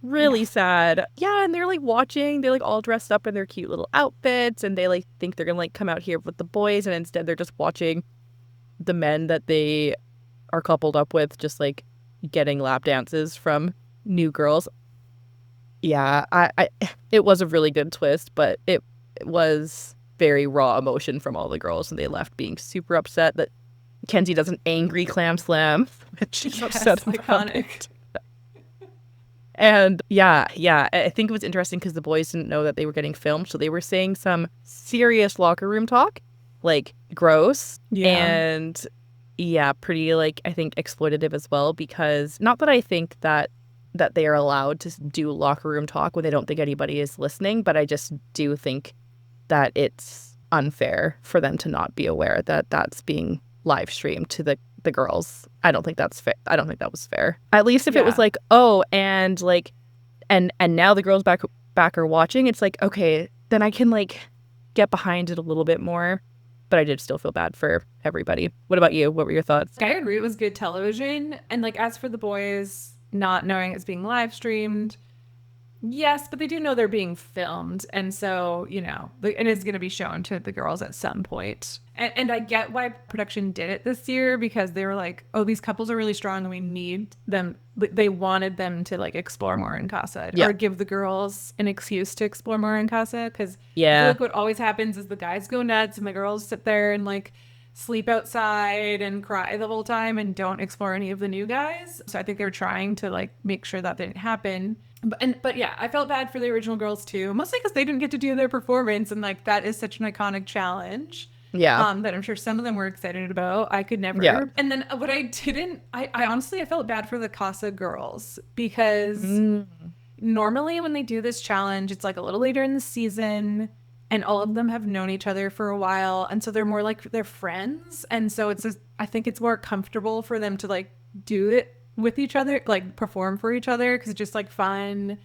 really sad. Yeah, and they're like watching, they're like all dressed up in their cute little outfits, and they like think they're gonna like come out here with the boys, and instead they're just watching the men that they are coupled up with just like getting lap dances from new girls. Yeah, I it was a really good twist, but it was very raw emotion from all the girls, and they left being super upset that Kenzie does an angry clam slam. She's upset about it. And yeah, I think it was interesting because the boys didn't know that they were getting filmed, so they were saying some serious locker room talk, like gross, and pretty like, I think, exploitative as well, because not that I think that they are allowed to do locker room talk when they don't think anybody is listening, but I just do think that it's unfair for them to not be aware that that's being live streamed to the girls. I don't think that's fair. I don't think that was fair. At least if it was like, oh, and like, and now the girls back are watching, it's like, okay, then I can like get behind it a little bit more. But I did still feel bad for everybody. What about you? What were your thoughts? I agree. It was good television. And like, as for the boys not knowing it's being live streamed, yes, but they do know they're being filmed. And so, you know, it is going to be shown to the girls at some point. And I get why production did it this year, because they were like, oh, these couples are really strong and we need them. They wanted them to like explore more in Casa, or give the girls an excuse to explore more in Casa. Because I feel like what always happens is the guys go nuts and the girls sit there and like sleep outside and cry the whole time and don't explore any of the new guys. So I think they were trying to like make sure that didn't happen. But yeah, I felt bad for the original girls too, mostly because they didn't get to do their performance, and like that is such an iconic challenge. Yeah. That I'm sure some of them were excited about. I could never. Yeah. And then what I didn't, I honestly, I felt bad for the Casa girls because normally when they do this challenge, it's like a little later in the season and all of them have known each other for a while. And so they're more like they're friends. And so it's just, I think it's more comfortable for them to like do it with each other, like perform for each other, because it's just like fun.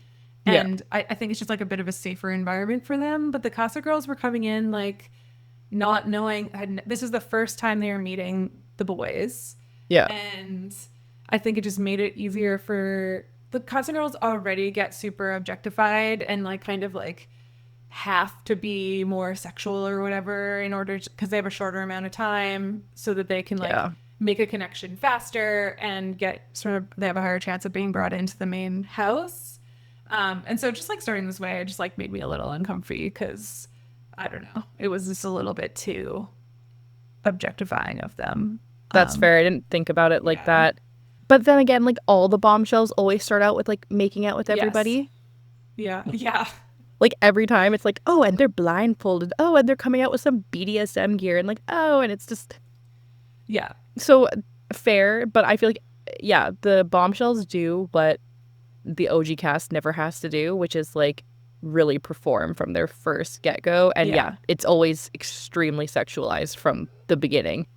And I think it's just like a bit of a safer environment for them. But the Casa girls were coming in like not knowing, this is the first time they were meeting the boys. Yeah. And I think it just made it easier for the Casa girls already get super objectified and like kind of like have to be more sexual or whatever in order to, because they have a shorter amount of time so that they can like make a connection faster and get sort of, they have a higher chance of being brought into the main house. And so just like starting this way, it just like made me a little uncomfy because I don't know, it was just a little bit too objectifying of them. That's fair. I didn't think about it like that. But then again, like all the bombshells always start out with like making out with everybody. Yes. Yeah. Like every time it's like, oh, and they're blindfolded. Oh, and they're coming out with some BDSM gear and like, oh, and it's just. Yeah. So fair. But I feel like, yeah, the bombshells do what the OG cast never has to do, which is like really perform from their first get-go. And yeah, it's always extremely sexualized from the beginning.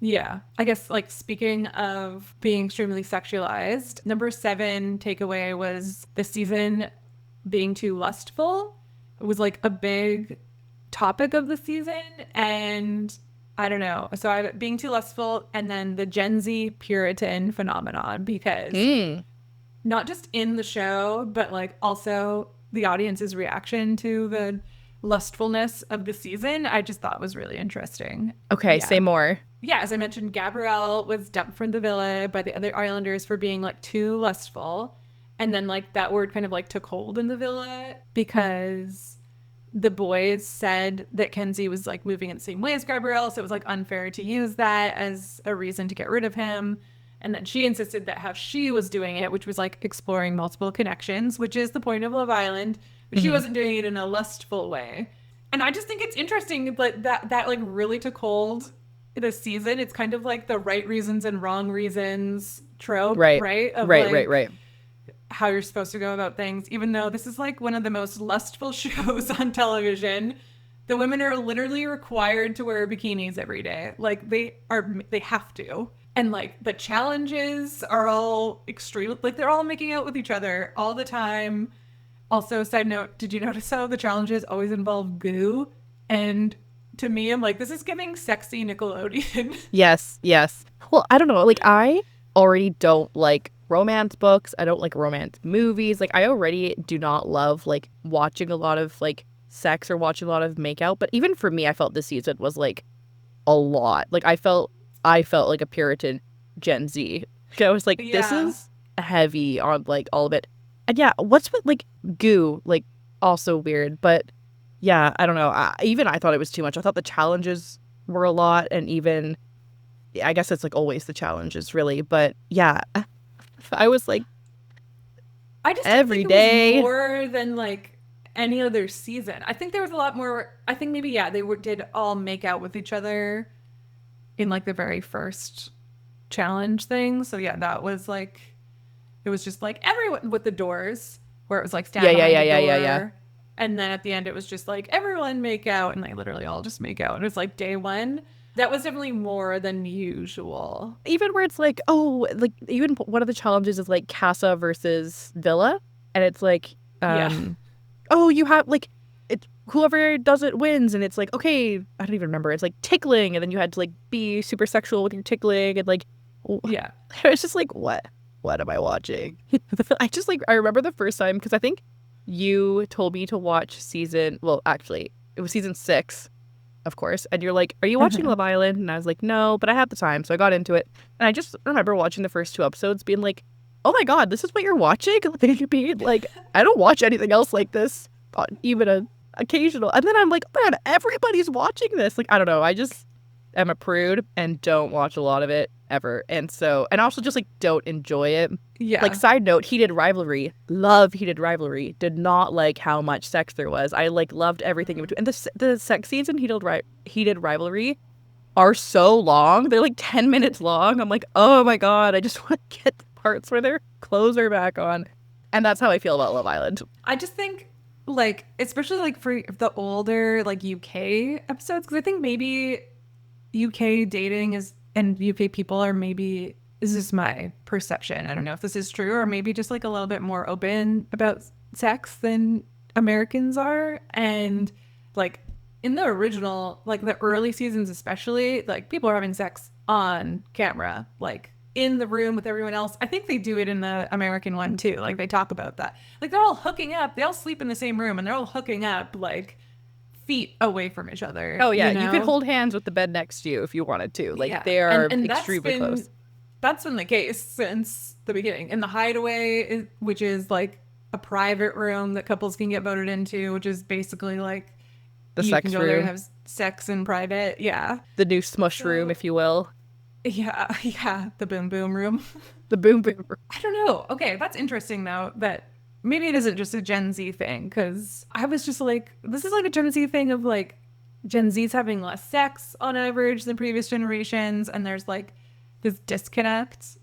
Yeah. I guess like speaking of being extremely sexualized, number 7 takeaway was the season being too lustful. It was like a big topic of the season, and I don't know. So being too lustful, and then the Gen Z Puritan phenomenon, because not just in the show, but like also the audience's reaction to the lustfulness of the season, I just thought was really interesting. Okay, say more. Yeah, as I mentioned, Gabrielle was dumped from the villa by the other Islanders for being like too lustful. And then like that word kind of like took hold in the villa because the boys said that Kenzie was like moving in the same way as Gabrielle. So it was like unfair to use that as a reason to get rid of him. And then she insisted that how she was doing it, which was like exploring multiple connections, which is the point of Love Island, but she wasn't doing it in a lustful way. And I just think it's interesting that like really took hold this season. It's kind of like the right reasons and wrong reasons trope, right? Of Right. How you're supposed to go about things, even though this is like one of the most lustful shows on television. The women are literally required to wear bikinis every day. Like they have to. And like the challenges are all extreme. Like they're all making out with each other all the time. Also, side note, did you notice how the challenges always involve goo? And to me, I'm like, this is giving sexy Nickelodeon. Yes. Well, I don't know. Like I already don't like romance books. I don't like romance movies. Like I already do not love like watching a lot of like sex or watching a lot of makeout. But even for me, I felt this season was like a lot. Like I felt like a Puritan Gen Z. I was like, this is heavy on like all of it. And yeah, what's with like goo? Like also weird. But yeah, I don't know. I thought it was too much. I thought the challenges were a lot, and even I guess it's like always the challenges really. But yeah. I was like, I just every think day it was more than like any other season. I think there was a lot more. I think maybe they did all make out with each other in like the very first challenge thing. So yeah, that was like, it was just like everyone with the doors where it was like stand behind the door. And then at the end it was just like everyone make out, and they literally all just make out. And it was like day 1. That was definitely more than usual. Even where it's like, oh, like even one of the challenges is like Casa versus Villa. And it's like, oh, you have like, it's whoever does it wins. And it's like, okay, I don't even remember. It's like tickling. And then you had to like be super sexual with your tickling. And like, it's just like, what am I watching? I remember the first time, because I think you told me to watch it was season 6. Of course. And you're like, are you watching Love Island? And I was like, no, but I had the time. So I got into it. And I just remember watching the first 2 episodes being like, oh my God, this is what you're watching? Like, I don't watch anything else like this, even an occasional. And then I'm like, man, everybody's watching this. Like, I don't know. am a prude and don't watch a lot of it ever. And also just like don't enjoy it. Yeah. Like side note, Heated Rivalry. Love Heated Rivalry. Did not like how much sex there was. I like loved everything in between. And the sex scenes in Heated Rivalry are so long. They're like 10 minutes long. I'm like, oh my God, I just want to get the parts where their clothes are back on. And that's how I feel about Love Island. I just think, like, especially like for the older like UK episodes, because I think maybe UK dating and UK people are maybe, this is my perception, I don't know if this is true, or maybe just like a little bit more open about sex than Americans are. And like in the original, like the early seasons especially, like people are having sex on camera, like in the room with everyone else. I think they do it in the American one too. Like they talk about that. Like they're all hooking up. They all sleep in the same room and they're all hooking up like feet away from each other. Oh yeah, you could hold hands with the bed next to you if you wanted to. Like they are extremely close. That's been the case since the beginning. In the Hideaway, which is like a private room that couples can get voted into, which is basically like the you sex can go room. there and have sex in private. Yeah. The new smush room, if you will. Yeah, the boom boom room. The boom boom room. I don't know. Okay, that's interesting though, that maybe it isn't just a Gen Z thing, because I was just like, this is like a Gen Z thing of like Gen Z's having less sex on average than previous generations, and there's like this disconnect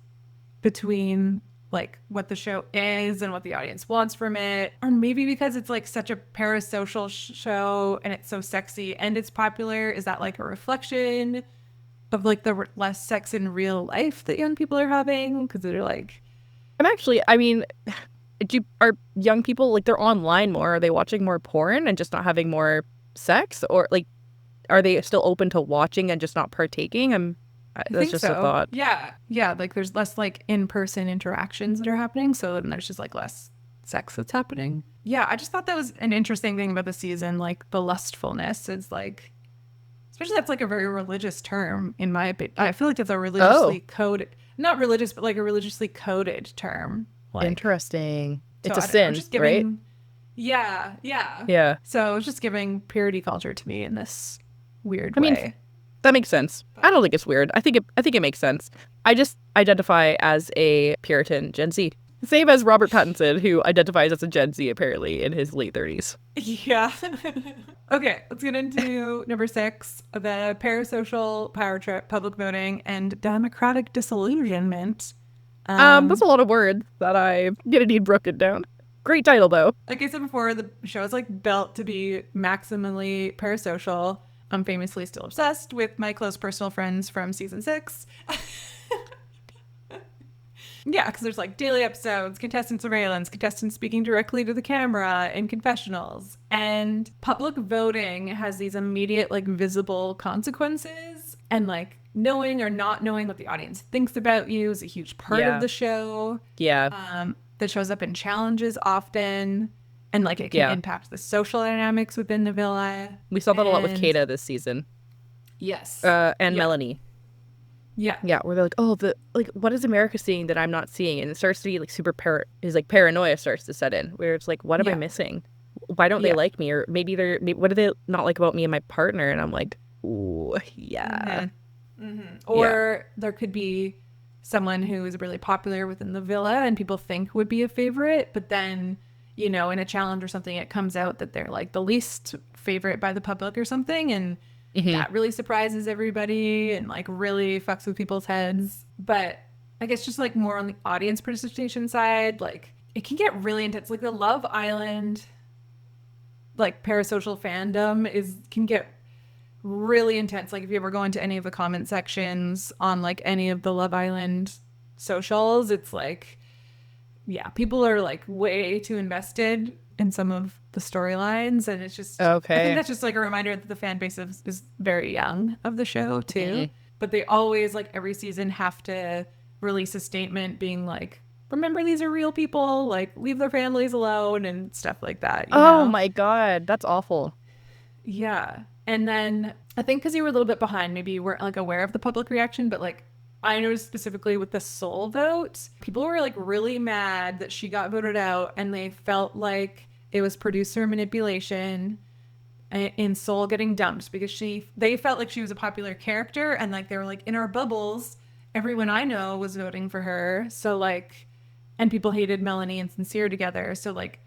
between like what the show is and what the audience wants from it. Or maybe because it's like such a parasocial show and it's so sexy and it's popular, is that like a reflection of like the less sex in real life that young people are having? Because they're like, I mean, are young people, like, they're online more? Are they watching more porn and just not having more sex? Or like, are they still open to watching and just not partaking? That's just a thought. Yeah, like there's less like in-person interactions that are happening, so then there's just like less sex that's happening. Yeah, I just thought that was an interesting thing about the season, like the lustfulness is like, especially that's like a very religious term in my opinion. I feel like that's a religiously coded, not religious, but like a religiously coded term. Like, interesting. So it's a sin, right? Yeah. So it's just giving purity culture to me in this weird way. Mean, that makes sense. I don't think it's weird. I think it makes sense. I just identify as a Puritan Gen Z. Same as Robert Pattinson, who identifies as a Gen Z apparently in his late 30s. Yeah. Okay, let's get into number 6, the parasocial power trip, public voting, and democratic disillusionment. That's a lot of words that I'm gonna need broken down. Great title though. Like I said before, the show is like built to be maximally parasocial. I'm famously still obsessed with my close personal friends from season 6. Yeah, because there's like daily episodes, contestant surveillance, contestants speaking directly to the camera, and confessionals. And public voting has these immediate, like, visible consequences. And like knowing or not knowing what the audience thinks about you is a huge part of the show. Yeah. That shows up in challenges often. And like it can impact the social dynamics within the villa. We saw that a lot with Kata this season. Yes. And Melanie. Yeah. Yeah, where they're like, oh, what is America seeing that I'm not seeing? And it starts to be like paranoia starts to set in, where it's like, what am I missing? Why don't they like me? Or maybe what do they not like about me and my partner? And I'm like, ooh, yeah. Mm-hmm. Or there could be someone who is really popular within the villa and people think would be a favorite, but then, you know, in a challenge or something, it comes out that they're like the least favorite by the public or something. And that really surprises everybody and like really fucks with people's heads. But I guess just like more on the audience participation side, like it can get really intense. Like the Love Island, like parasocial fandom can get really intense. Like if you ever go into any of the comment sections on like any of the Love Island socials, it's like, yeah, people are like way too invested in some of the storylines, and it's just I think that's just like a reminder that the fan base is very young of the show too. But they always, like, every season have to release a statement being like, remember, these are real people, like, leave their families alone and stuff like that, you know? My God, that's awful. Yeah. And then I think because you were a little bit behind, maybe you weren't like aware of the public reaction, but like I noticed specifically with the Soul vote, people were like really mad that she got voted out, and they felt like it was producer manipulation. in Seoul getting dumped because they felt like she was a popular character, and like they were like, in our bubbles, everyone I know was voting for her. So like, and people hated Melanie and Sincere together. So like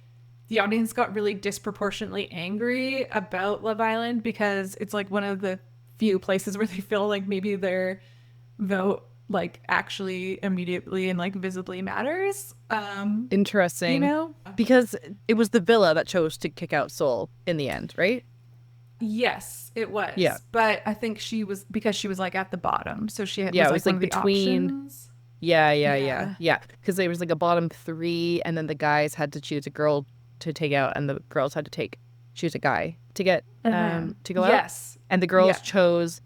the audience got really disproportionately angry about Love Island because it's like one of the few places where they feel like maybe their vote like actually immediately and like visibly matters. Interesting. You know? Because it was the Villa that chose to kick out Seoul in the end, right? Yes, it was. Yeah. But I think because she was like at the bottom. So she had, Yeah, it was was like like one of the between options. Yeah. Because there was like a bottom 3, and then the guys had to choose a girl to take out, and the girls had to choose a guy to get to go out. Yes. And the girls chose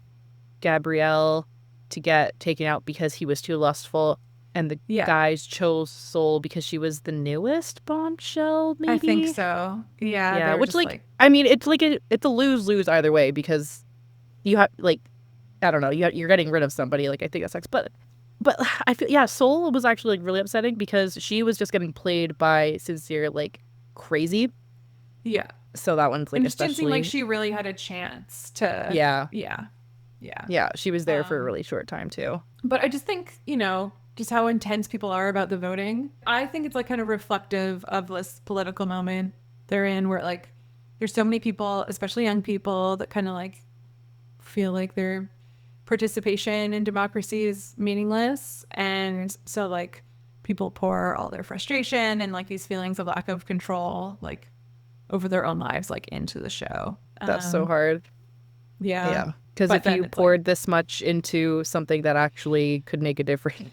Gabrielle to get taken out because he was too lustful, and the guys chose Soul because she was the newest bombshell, maybe? I think so. Yeah, which like I mean, it's like it's a lose-lose either way, because you have like, I don't know, you're getting rid of somebody, like I think that sucks, but I feel Soul was actually like really upsetting because she was just getting played by Sincere like crazy. Yeah. So that one's like, and it especially didn't seem like she really had a chance to. Yeah. She was there for a really short time too. But I just think, just how intense people are about the voting. I think it's like kind of reflective of this political moment they're in, where like there's so many people, especially young people, that kind of like feel like their participation in democracy is meaningless. And so like people pour all their frustration and like these feelings of lack of control like over their own lives like into the show. That's so hard. Yeah. Because if you poured this much into something that actually could make a difference,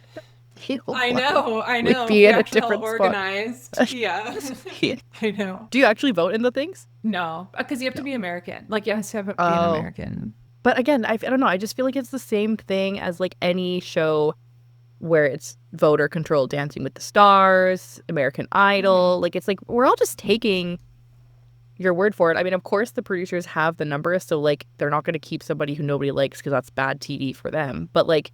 I know. We'd be in a different organized. spot. Yeah. I know. Do you actually vote in the things? No, because you have to be American. Like, you have to be an American. But again, I don't know. I just feel like it's the same thing as like any show where it's voter control, Dancing with the Stars, American Idol. Like, it's like we're all just taking your word for it. I mean, of course, the producers have the numbers, so like they're not going to keep somebody who nobody likes because that's bad TV for them. But like,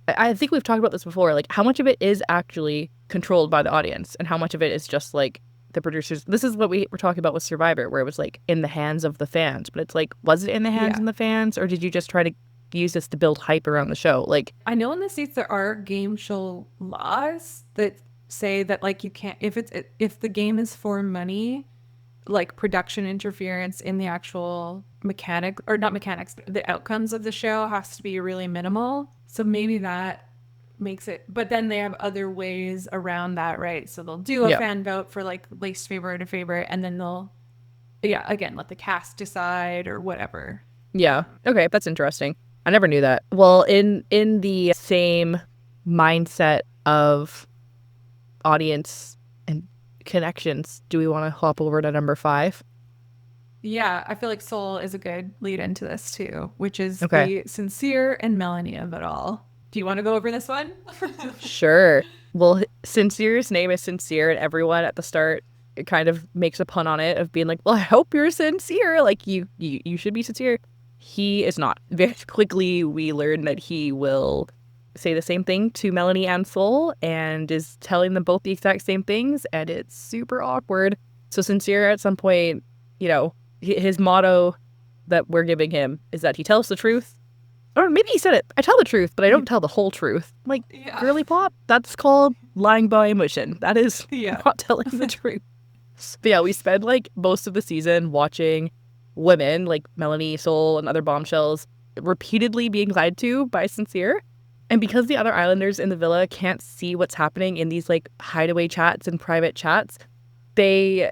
I think we've talked about this before. Like, how much of it is actually controlled by the audience, and how much of it is just like the producers? This is what we were talking about with Survivor, where it was like in the hands of the fans. But it's like, was it in the hands of the fans, or did you just try to use this to build hype around the show? Like, I know in the States there are game show laws that say that like you can't, if the game is for money, like production interference in the actual mechanics, or not mechanics, the outcomes of the show has to be really minimal. So maybe that makes it, but then they have other ways around that, right? So they'll do a fan vote for like least favorite or favorite, and then they'll again let the cast decide or whatever. Okay, that's interesting. I never knew that. Well, in the same mindset of audience and connections, do we want to hop over to number 5? Yeah, I feel like Soul is a good lead into this too, which is the Sincere and Melanie of it all. Do you want to go over this one? Sure. Well, Sincere's name is Sincere, and everyone at the start, it kind of makes a pun on it of being like, well, I hope you're sincere. Like, you should be sincere. He is not. Very quickly, we learn that he will say the same thing to Melanie and Soul, and is telling them both the exact same things, and it's super awkward. So Sincere, at some point, his motto that we're giving him is that he tells the truth. Or maybe he said it, I tell the truth, but I don't tell the whole truth. I'm like, girly pop? That's called lying by omission. That is not telling the truth. But we spend like most of the season watching women like Melanie, Soul, and other bombshells repeatedly being lied to by Sincere. And because the other islanders in the villa can't see what's happening in these like hideaway chats and private chats, they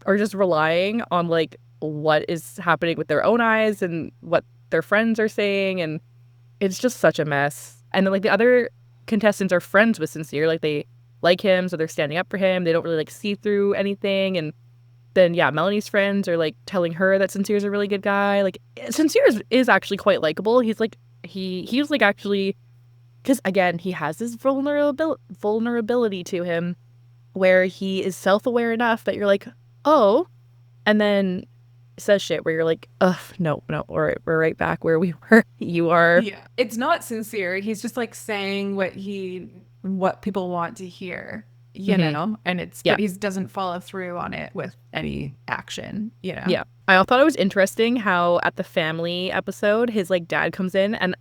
are just relying on like what is happening with their own eyes and what their friends are saying, and it's just such a mess. And then like the other contestants are friends with Sincere, like they like him, so they're standing up for him. They don't really like see through anything. And then Melanie's friends are like telling her that Sincere's a really good guy. Like, Sincere is actually quite likable. He's like he's like, actually, because again, he has this vulnerability to him where he is self-aware enough that you're like, oh, and then says shit where you're like, ugh, no, we're right back where we were. You are. Yeah, it's not Sincere. He's just like saying what people want to hear, you know, and it's but he doesn't follow through on it with any action, Yeah, I thought it was interesting how at the family episode, his like dad comes in, and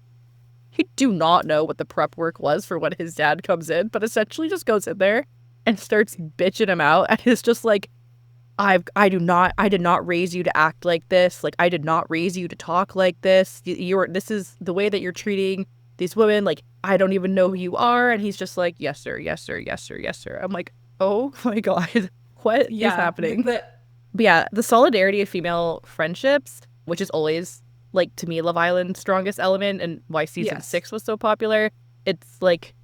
I do not know what the prep work was for when his dad comes in, but essentially just goes in there and starts bitching him out, and is just like, I did not raise you to act like this. Like, I did not raise you to talk like this. This is the way that you're treating these women. Like, I don't even know who you are. And he's just like, yes, sir, yes, sir, yes, sir, yes, sir. I'm like, oh my God, what is happening? But yeah, the solidarity of female friendships, which is always, like, to me, Love Island's strongest element and why season 6 was so popular. It's like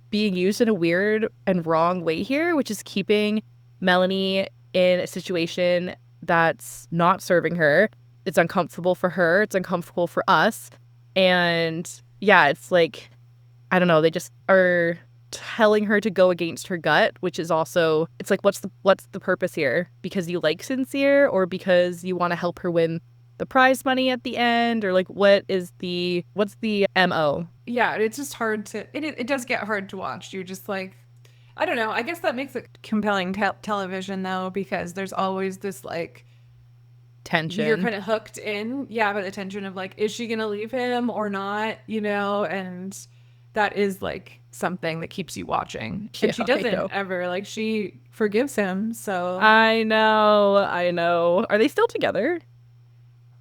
being used in a weird and wrong way here, which is keeping Melanie in a situation that's not serving her. It's uncomfortable for her. It's uncomfortable for us. And yeah, it's like, I don't know, they just are telling her to go against her gut, which is also, it's like, what's the purpose here? Because you like Sincere, or because you want to help her win the prize money at the end, or like what's the MO? Yeah, it's just hard to, it does get hard to watch. You're just like, I don't know. I guess that makes it compelling television, though, because there's always this, like, tension. You're kind of hooked in. Yeah, but the tension of, like, is she going to leave him or not, you know? And that is, like, something that keeps you watching. And yeah, she doesn't ever. Like, she forgives him, so. I know. Are they still together?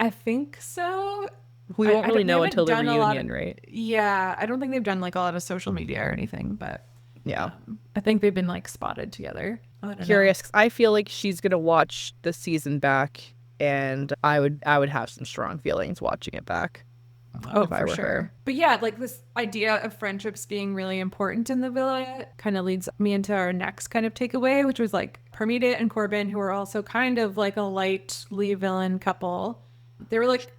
I think so. We won't really know until the reunion, right? Yeah, I don't think they've done, like, a lot of social media or anything, but. Yeah. I think they've been like spotted together. Curious, because I feel like she's gonna watch the season back, and I would have some strong feelings watching it back. Oh, for sure. Her. But yeah, like this idea of friendships being really important in the villa kind of leads me into our next kind of takeaway, which was like Parmita and Corbin, who are also kind of like a lightly villain couple. They were like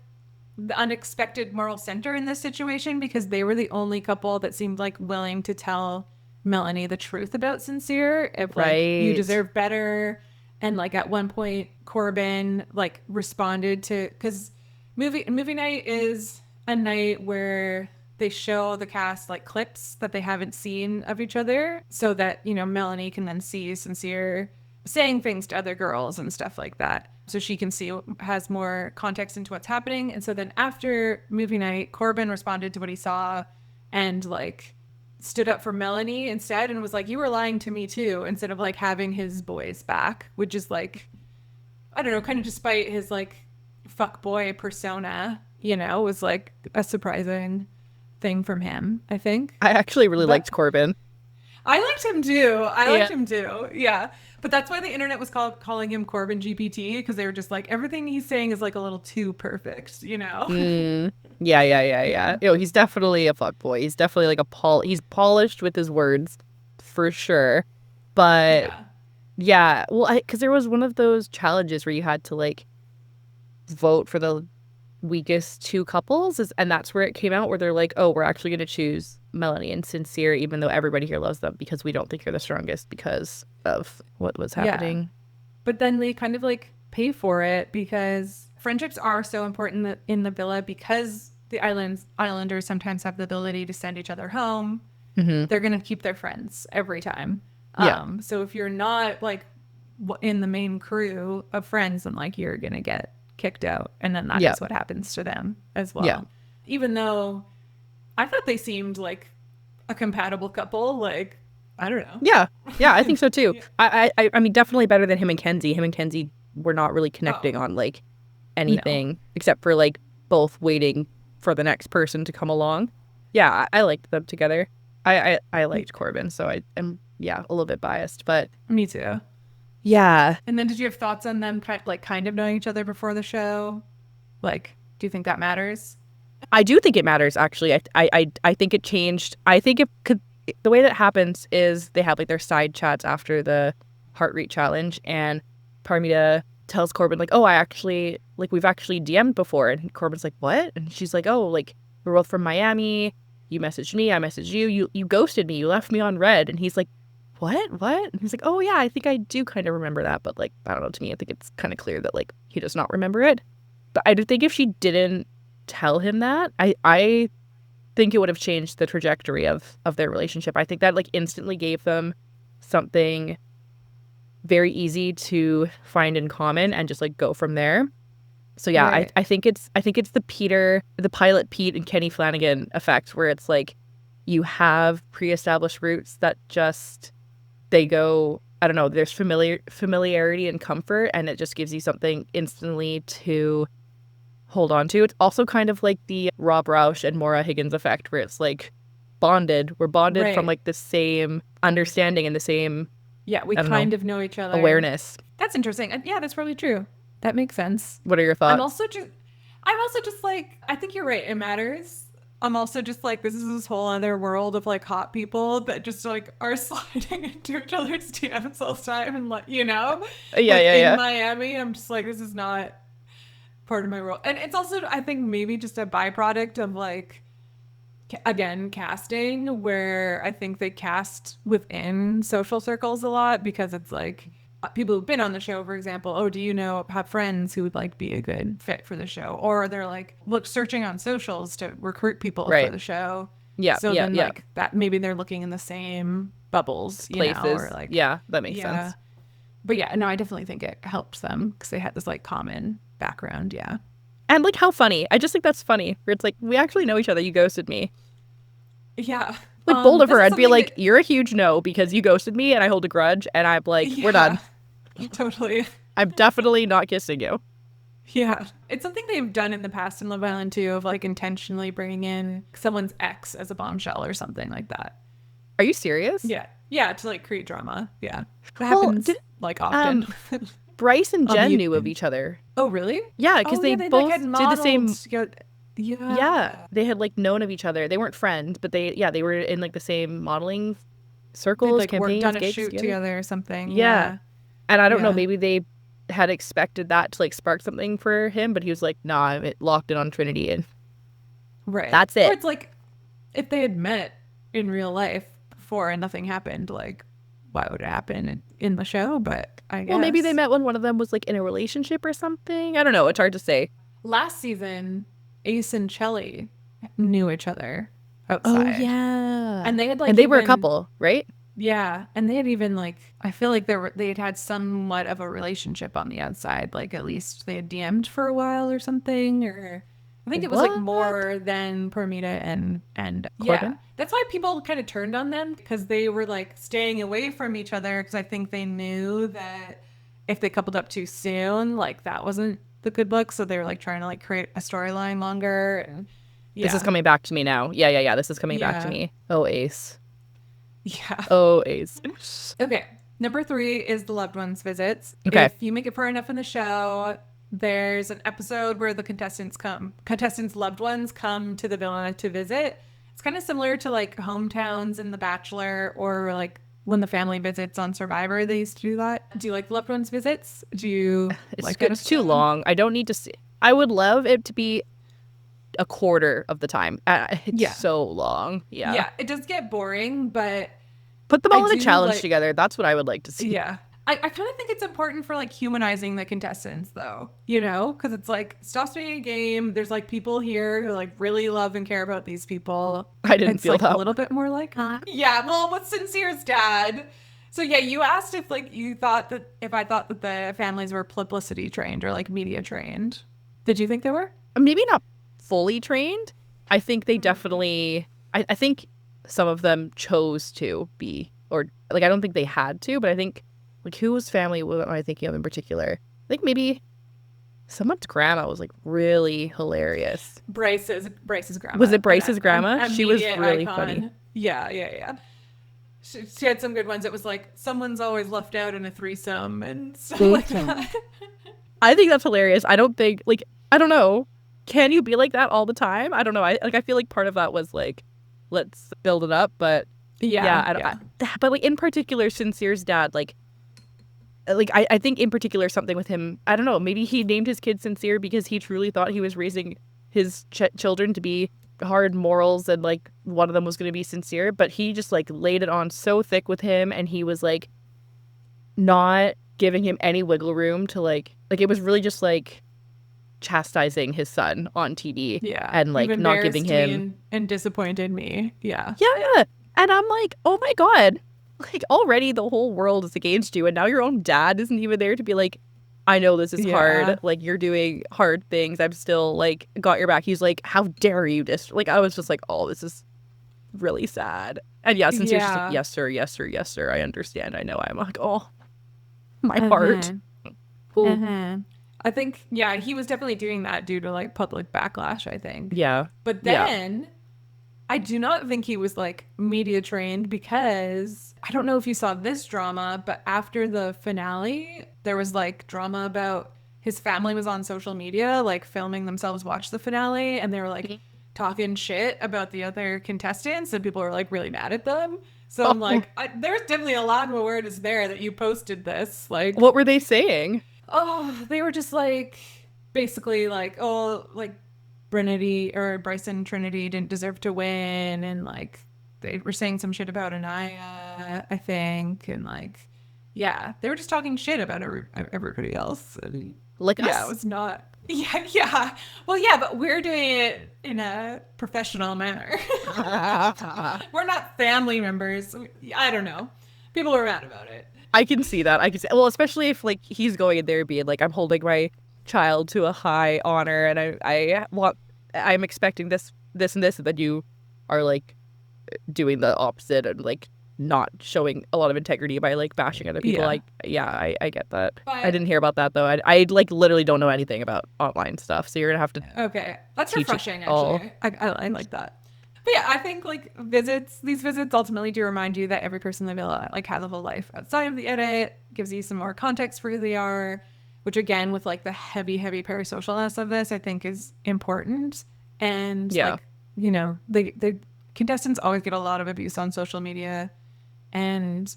the unexpected moral center in this situation because they were the only couple that seemed like willing to tell Melanie the truth about Sincere, if like you deserve better. And like at one point Corbin like responded to, because movie night is a night where they show the cast like clips that they haven't seen of each other, so that, you know, Melanie can then see Sincere saying things to other girls and stuff like that, so she can see, has more context into what's happening. And so then after movie night, Corbin responded to what he saw and like stood up for Melanie instead and was like, you were lying to me too, instead of like having his boys back, which is like, I don't know, kind of despite his like fuckboy persona, you know, was like a surprising thing from him, I think. I actually really liked Corbin. I liked him too. Yeah. But that's why the internet was calling him Corbin GPT, because they were just like, everything he's saying is like a little too perfect, you know? Yeah. You know, he's definitely a fuckboy. He's definitely like he's polished with his words, for sure. But yeah, well, because there was one of those challenges where you had to like vote for the weakest two couples, and that's where it came out, where they're like, oh, we're actually going to choose Melanie and Sincere, even though everybody here loves them, because we don't think you're the strongest because of what was happening. Yeah. But then they kind of like pay for it, because friendships are so important in the villa, because the islanders sometimes have the ability to send each other home. Mm-hmm. They're going to keep their friends every time. So if you're not like in the main crew of friends, then like you're going to get kicked out, and then that is what happens to them as well. Even though I thought they seemed like a compatible couple, like, I don't know. Yeah, I think so too. I mean, definitely better than him and Kenzie. Him and Kenzie were not really connecting on like anything except for like both waiting for the next person to come along. Yeah, I liked them together. I liked Corbin, so I am a little bit biased, but me too. Yeah. And then did you have thoughts on them like kind of knowing each other before the show? Like, do you think that matters? I do think it matters, actually. I think it changed. I think it could. The way that happens is they have like their side chats after the heart rate challenge, and Parmita tells Corbin like, oh, we've actually DM'd before, and Corbin's like, what? And she's like, oh, like, we're both from Miami. You messaged me, I messaged you. You ghosted me. You left me on red. And he's like, what? And he's like, oh yeah, I think I do kind of remember that, but like, I don't know. To me, I think it's kind of clear that like he does not remember it. But I do think if she didn't tell him that, I think it would have changed the trajectory of their relationship. I think that like instantly gave them something very easy to find in common and just like go from there. So yeah, Right. I think it's the pilot Pete and Kenny Flanagan effect, where it's like you have pre-established roots that just they go, I don't know, there's familiarity and comfort, and it just gives you something instantly to hold on to. It's also kind of like the Rob Roush and Maura Higgins effect, where it's like we're bonded from Right. like the same understanding and the same, Yeah, we I don't know, kind of know each other. awareness. That's interesting. And yeah, that's probably true. That makes sense. What are your I'm thoughts? also just I'm also just like, I think you're right. It matters. I'm also just like, this is this whole other world of like hot people that just like are sliding into each other's DMs all the time, and like, Yeah, like yeah, in yeah. Miami, I'm just like, this is not part of my world. And it's also, I think, maybe just a byproduct of like, again, casting, where I think they cast within social circles a lot, because it's like people who've been on the show, for example, oh, do you have friends who would like be a good fit for the show? Or they're like, look, searching on socials to recruit people for Right. the show. Yeah, So yeah, then yeah. like that, maybe they're looking in the same bubbles, Places. or like, Yeah, that makes yeah. sense. But yeah, no, I definitely think it helps them because they had this like common background. Yeah. And like, how funny. I just think that's funny, where it's like, we actually know each other. You ghosted me. Yeah. Like, bold of This her. is I'd be something like, that, you're a huge no because you ghosted me and I hold a grudge. And I'm like, we're done. Totally. I'm definitely not kissing you. Yeah. It's something they've done in the past in Love Island too, of like intentionally bringing in someone's ex as a bombshell or something like that. Are you serious? Yeah. Yeah, to like create drama. Yeah. That Well, happens like often. Bryce and On Jen the knew of YouTube. each other. Oh, really? Yeah, because Oh, they yeah, they both like had did the same. modeled together. Yeah. Yeah, they had like known of each other. They weren't friends, but they were in like the same modeling They'd circles, like worked campaigns, done a gigs shoot together or something. Yeah. Yeah. And I don't know, Yeah. maybe they had expected that to like spark something for him, but he was like, nah, it locked it on Trinity, and Right. that's Or it. it's like if they had met in real life before and nothing happened, like why would it happen in the show? But I guess. Well, maybe they met when one of them was like in a relationship or something. I don't know. It's hard to say. Last season, Ace and Chelly knew each other outside. Oh yeah. And they had like and they were a even- couple, right? Yeah, and they had even like, I feel like they had had somewhat of a relationship on the outside. Like at least they had DM'd for a while or something. Or I think it was like What? more than Permita and yeah. Corbin? That's why people kind of turned on them, because they were like staying away from each other, because I think they knew that if they coupled up too soon, like that wasn't the good look. So they were like trying to like create a storyline longer. And yeah. This is coming back to me now. Yeah. This is coming back to Yeah. me. Oh, Ace. Yeah. Oh, Ace. Okay. Number 3 is the loved ones visits. Okay. If you make it far enough in the show, there's an episode where the contestants' loved ones come to the villa to visit. It's kind of similar to like hometowns in The Bachelor, or like when the family visits on Survivor, they used to do that. Do you like loved ones visits? Do you It's like good. It's too long. I don't need to see. I would love it to be a quarter of the time. It's Yeah. so long. Yeah. Yeah, it does get boring, but Put them all in a do challenge like- together. That's what I would like to see. yeah. I kind of think it's important for like humanizing the contestants, though, because it's like, stops being a game. There's like people here who like really love and care about these people. I didn't It's feel like that. a little bit more like, yeah, well, with Sincere's dad. So yeah, you asked if like I thought that the families were publicity trained or like media trained. Did you think they were? Maybe not fully trained. I think they definitely. I think some of them chose to be, or like I don't think they had to, but I think like whose family was I thinking of in particular? I think maybe someone's grandma was like really hilarious. Bryce's grandma. Was it Bryce's An grandma? She was immediate really icon. funny. Yeah. She had some good ones. It was like, someone's always left out in a threesome and stuff like that. I think that's hilarious. I don't think I don't know. Can you be like that all the time? I don't know. I feel like part of that was like, let's build it up, but Yeah. but like in particular, Sincere's dad, I think in particular something with him, I don't know, maybe he named his kid Sincere because he truly thought he was raising his children to be hard morals, and like one of them was going to be sincere, but he just like laid it on so thick with him, and he was like not giving him any wiggle room to like it was really just like chastising his son on TV. Yeah. And like You've not giving embarrassed him me and disappointed me. Yeah. Yeah. And I'm like, oh my God, like already the whole world is against you, and now your own dad isn't even there to be like, I know this is hard. Like, you're doing hard things. I'm still, like, got your back. He's like, how dare you like, I was just like, oh, this is really sad. And yeah, since you're just like, yes, sir, yes, sir, yes, sir, I understand. I know. I'm like, oh, my heart. I think, he was definitely doing that due to, like, public backlash, I think. Yeah. But then I do not think he was, like, media trained, because I don't know if you saw this drama, but after the finale, there was, like, drama about his family was on social media, like, filming themselves watch the finale, and they were, like, talking shit about the other contestants, and people were, like, really mad at them. So I'm like, there's definitely a lot of awareness there that you posted this. Like, what were they saying? Oh, they were just like, basically like, oh, like Bryson Trinity didn't deserve to win, and like they were saying some shit about Anaya, I think, and like, they were just talking shit about everybody else. And, like us? Yeah, it was not. Yeah. Well, but we're doing it in a professional manner. We're not family members. I don't know. People were mad about it. I can see that. Well, especially if like he's going in there being like, I'm holding my child to a high honor, and I'm expecting this, and this, and then you are like doing the opposite and like not showing a lot of integrity by like bashing other people. I get that. But I didn't hear about that though. I like literally don't know anything about online stuff, so you're gonna have to. Okay, that's refreshing. Actually, I like that. But yeah, I think like these visits ultimately do remind you that every person in the villa like has a whole life outside of the edit, gives you some more context for who they are, which again, with like the heavy parasocialness of this, I think is important. And like, you know, the contestants always get a lot of abuse on social media. And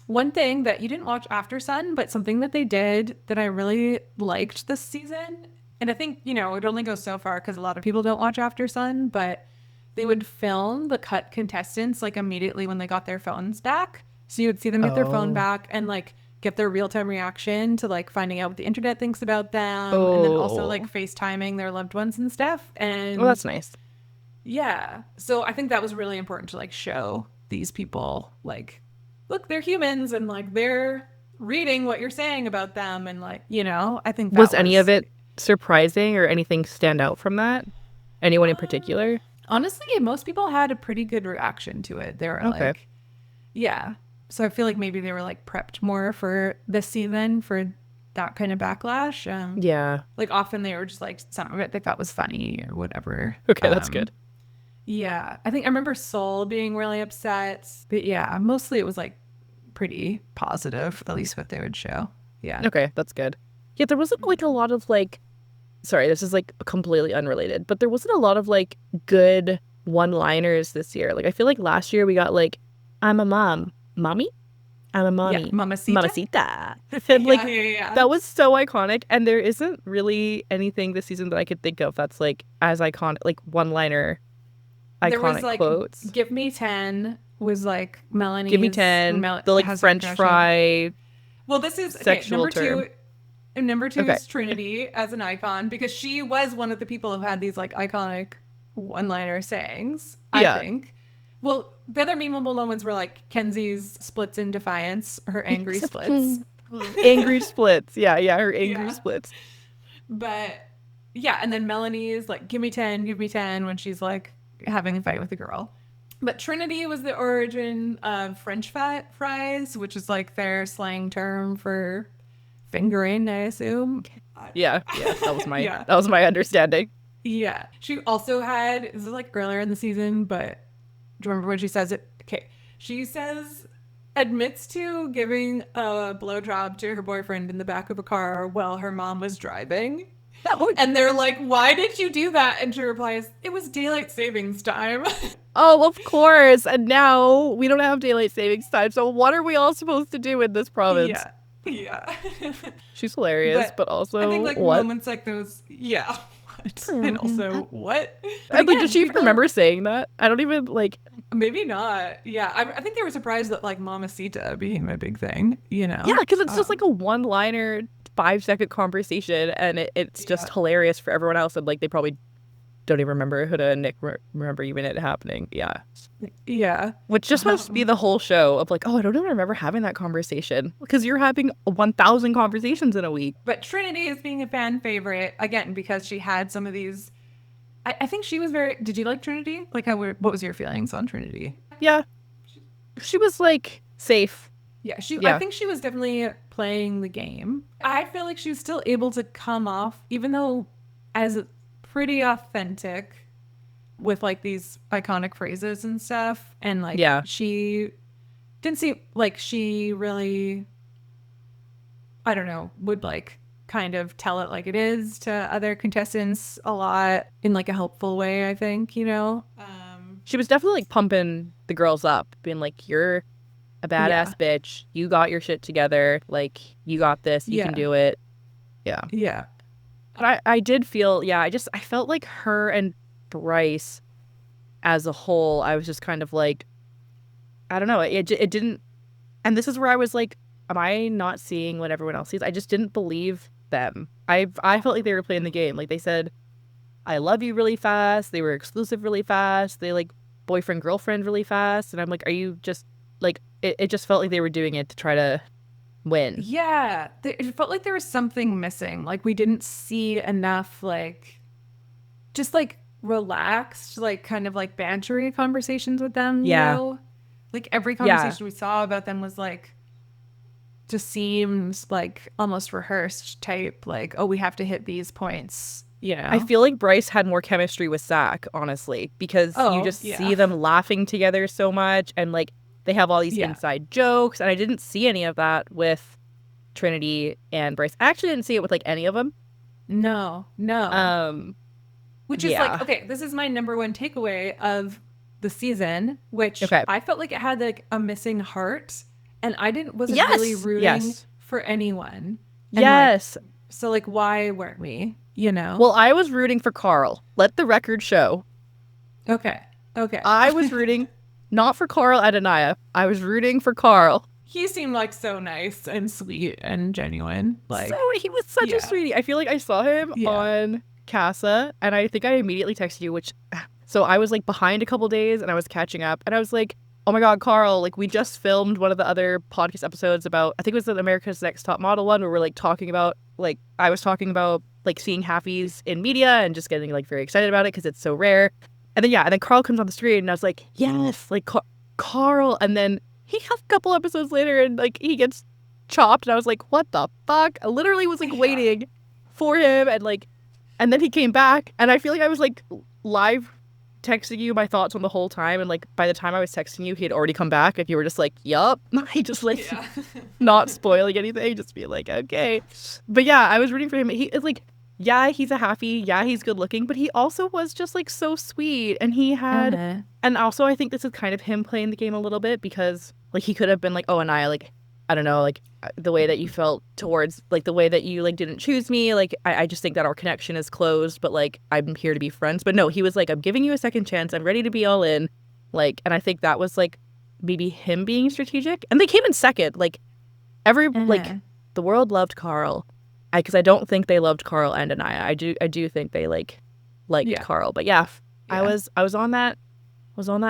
one thing that you didn't watch After Sun, but something that they did that I really liked this season, and I think, you know, it only goes so far because a lot of people don't watch After Sun, but they would film the cut contestants like immediately when they got their phones back. So you would see them get their phone back and like get their real-time reaction to like finding out what the internet thinks about them. And then also like FaceTiming their loved ones and stuff. And that's nice. Yeah. So I think that was really important to like show these people like, look, they're humans, and like they're reading what you're saying about them. And like, you know, I think that was any of it surprising or anything stand out from that? Anyone in particular? Honestly, most people had a pretty good reaction to it. They were like, so I feel like maybe they were like prepped more for this season for that kind of backlash. Like often they were just like, some of it they thought was funny or whatever. Okay, that's good. Yeah, I think I remember Soul being really upset, but yeah, mostly it was like pretty positive, at least what they would show. Yeah. Okay, that's good. Yeah, there wasn't like a lot of like, sorry, this is like completely unrelated, but there wasn't a lot of like good one-liners this year. Like I feel like last year we got like, I'm a mom. Mommy? I'm a mommy. Yeah, Mamacita. And like, that was so iconic. And there isn't really anything this season that I could think of that's like as iconic, like one-liner iconic there was, like, quotes. Give me 10 was like Melanie's. Give me 10. The like French fry. Well, this is sexual term. Number two is Trinity as an icon, because she was one of the people who had these like iconic one-liner sayings, I think. Well, the other memeable moments were like Kenzie's splits in defiance, her angry splits. Angry splits. Yeah, her angry splits. But yeah, and then Melanie's like, give me 10 when she's like having a fight with a girl. But Trinity was the origin of French fries, which is like their slang term for fingering, I assume. Yeah, that was my that was my understanding. Yeah, she also had, this is like earlier in the season, but do you remember when she says it? Okay, she admits to giving a blowjob to her boyfriend in the back of a car while her mom was driving. And they're like, why did you do that? And she replies, it was daylight savings time. Oh, of course. And now we don't have daylight savings time. So what are we all supposed to do in this province? Yeah. She's hilarious, but also I think like what? Moments like those, and also what? Like, does she even remember saying that? I don't even like. Maybe not. Yeah, I think they were surprised that like Mamacita became a big thing. You know? Yeah, because it's just like a one-liner, 5-second conversation, and it's just hilarious for everyone else, and like they probably don't even remember Huda and Nick remember even it happening. Yeah. Which just must be the whole show of like, oh, I don't even remember having that conversation, because you're having 1,000 conversations in a week. But Trinity is being a fan favorite again because she had some of these. I think she was very. Did you like Trinity? Like, what was your feelings on Trinity? Yeah, she was like safe. Yeah, I think she was definitely playing the game. I feel like she was still able to come off, even though as pretty authentic with like these iconic phrases and stuff. And like, she didn't seem like she really, I don't know, would like kind of tell it like it is to other contestants a lot in like a helpful way, I think, you know? She was definitely like pumping the girls up, being like, you're a badass bitch. You got your shit together. Like, you got this. You can do it. Yeah. But I did feel, I felt like her and Bryce as a whole, I was just kind of like, I don't know. It didn't, and this is where I was like, am I not seeing what everyone else sees? I just didn't believe them. I felt like they were playing the game. Like, they said, I love you really fast. They were exclusive really fast. They like boyfriend, girlfriend really fast. And I'm like, are you just like, it just felt like they were doing it to try to win. Yeah. It felt like there was something missing. Like, we didn't see enough, like, just like relaxed, like kind of like bantery conversations with them. You know? Like, every conversation we saw about them was like, just seems like almost rehearsed type. Like, oh, we have to hit these points. You know? I feel like Bryce had more chemistry with Zach, honestly, because you just see them laughing together so much, and like they have all these inside jokes, and I didn't see any of that with Trinity and Bryce. I actually didn't see it with like any of them. No. Which is like, okay, this is my number one takeaway of the season, which I felt like it had like a missing heart, and I wasn't really rooting for anyone. And so like, why weren't we? You know? Well, I was rooting for Carl. Let the record show. Okay. I was rooting not for Carl and Anaya. I was rooting for Carl. He seemed like so nice and sweet and genuine. Like, so he was such a sweetie. I feel like I saw him on Casa, and I think I immediately texted you, so I was like behind a couple days, and I was catching up, and I was like, oh my God, Carl, like we just filmed one of the other podcast episodes about, I think it was the America's Next Top Model one, where we're like talking about, like I was talking about like seeing halfies in media and just getting like very excited about it because it's so rare. And then Carl comes on the screen, and I was like, yes, like Carl. And then he a couple episodes later, and like he gets chopped, and I was like, what the fuck? I literally was like waiting for him, and then he came back, and I feel like I was like live texting you my thoughts on the whole time, and like by the time I was texting you, he had already come back, and you were just like, yup. He just like not spoiling anything, just be like, okay. But yeah, I was rooting for him. He is like, he's a halfie, he's good looking, but he also was just like so sweet, and he had and also I think this is kind of him playing the game a little bit, because like he could have been like, oh, Anaya, like I don't know, like the way that you felt towards, like the way that you like didn't choose me, like I just think that our connection is closed, but like I'm here to be friends. But no, he was like, I'm giving you a second chance, I'm ready to be all in, like, and I think that was like maybe him being strategic. And they came in second, like like the world loved Carl, because I don't think they loved Carl and Anaya. I do think they liked Carl. But I was on that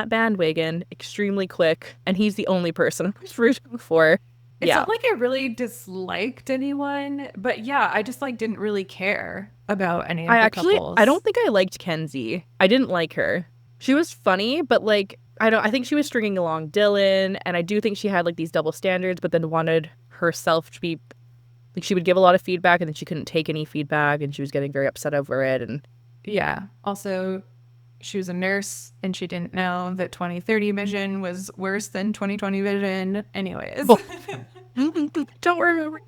bandwagon extremely quick, and he's the only person I was rooting for. It's not like I really disliked anyone, but I just like didn't really care about any of the couples. I don't think I liked Kenzie. I didn't like her. She was funny, but like I think she was stringing along Dylan, and I do think she had like these double standards, but then wanted herself to be like, she would give a lot of feedback, and then she couldn't take any feedback, and she was getting very upset over it. And also she was a nurse, and she didn't know that 2030 vision was worse than 2020 vision. Anyways. Don't remember.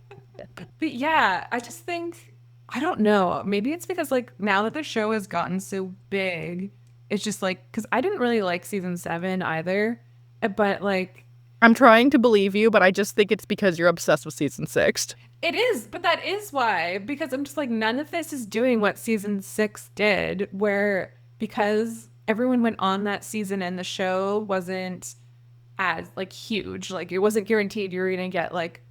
But I just think, I don't know. Maybe it's because like now that the show has gotten so big, it's just like, because I didn't really like season 7 either. But like, I'm trying to believe you, but I just think it's because you're obsessed with season 6. It is, but that is why. Because I'm just like, none of this is doing what season 6 did, where because everyone went on that season and the show wasn't as like huge, like it wasn't guaranteed you were gonna get like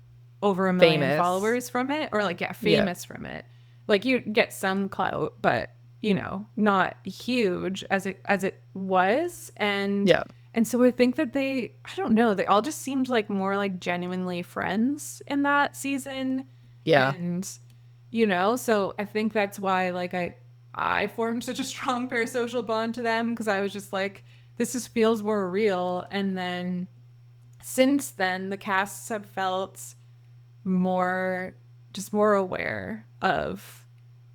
over 1 million followers from it, or like famous from it. Like you get some clout, but you know, not huge as it was. And Yeah. and so I think that I don't know, they all just seemed like more like genuinely friends in that season. Yeah. And, you know, so I think that's why like I formed such a strong parasocial bond to them, because I was just like, this just feels more real. And then since then, the casts have felt more, just more aware of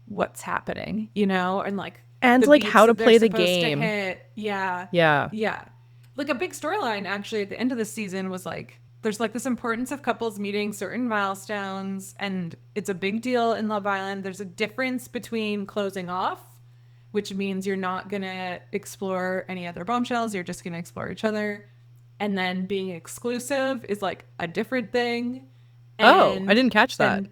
what's happening, you know, and like And the like beats how to that they're play the supposed to game. hit. Yeah. Yeah. Yeah. Like a big storyline actually at the end of the season was like, there's like this importance of couples meeting certain milestones, and it's a big deal in Love Island. There's a difference between closing off, which means you're not going to explore any other bombshells, you're just going to explore each other. And then being exclusive is like a different thing. Oh, I And didn't catch that. and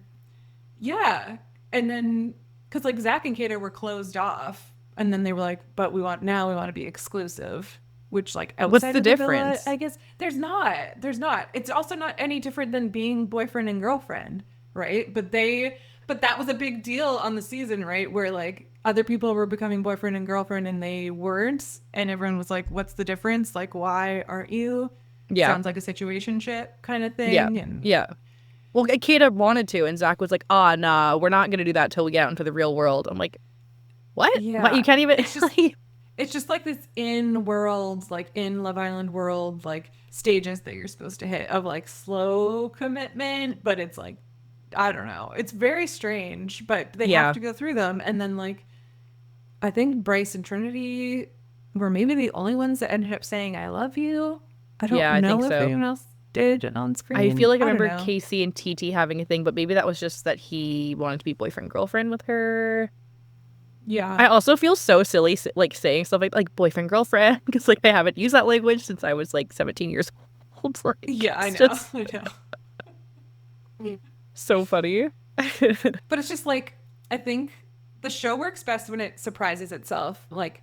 yeah. And then, because like Zach and Kato were closed off, and then they were like, but we want to be exclusive, which like What's outside the of the villa, difference? I guess there's not. It's also not any different than being boyfriend and girlfriend, right? But that was a big deal on the season, right? Where like other people were becoming boyfriend and girlfriend and they weren't, and everyone was like, what's the difference? Like, why aren't you? Yeah. Sounds like a situationship kind of Yeah. thing. And Yeah. Well, Kata wanted to, and Zach was like, "Ah, nah, we're not gonna do that till we get out into the real world." I'm like, "What? yeah, What? You can't even." It's just like this in world, like in Love Island world, like stages that you're supposed to hit of like slow commitment, but it's like, I don't know. It's very strange, but they Yeah. have to go through them. And then like, I think Bryce and Trinity were maybe the only ones that ended up saying, I love you. I don't Yeah, I know think if so. anyone else did on screen. I feel like I don't remember know. Casey and TT having a thing, but maybe that was just that he wanted to be boyfriend girlfriend with her. Yeah. I also feel so silly like saying stuff like boyfriend girlfriend, because like I haven't used that language since I was like 17 years old. Like, yeah, I know. Just I know. so funny. But it's just like, I think the show works best when it surprises itself. Like,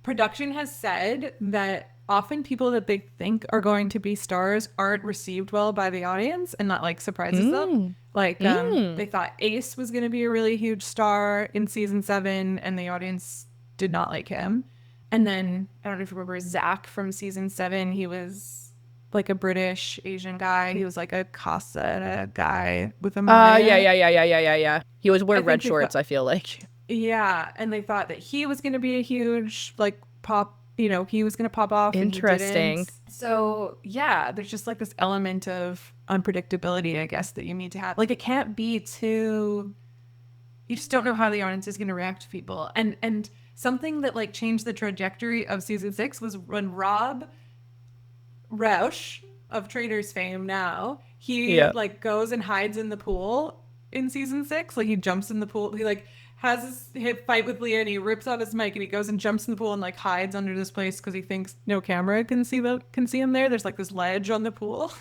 production has said that often people that they think are going to be stars aren't received well by the audience, and that like surprises them. Like, they thought Ace was going to be a really huge star in season 7, and the audience did not like him. And then I don't know if you remember Zach from season 7. He was like a British Asian guy. He was like a Casa guy with a Yeah. He was wearing red shorts, I feel like. Yeah, and they thought that he was going to be a huge like pop, you know, he was going to pop off. Interesting. So yeah, there's just like this element of unpredictability, I guess, that you need to have. Like, it can't be too, you just don't know how the audience is going to react to people. And something that like changed the trajectory of season 6 was when Rob Roush of Traitors fame now, he like goes and hides in the pool in season 6. Like, he jumps in the pool, he like has his hit fight with Leah, and he rips out his mic and he goes and jumps in the pool and like hides under this place because he thinks no camera can see him there. There's like this ledge on the pool.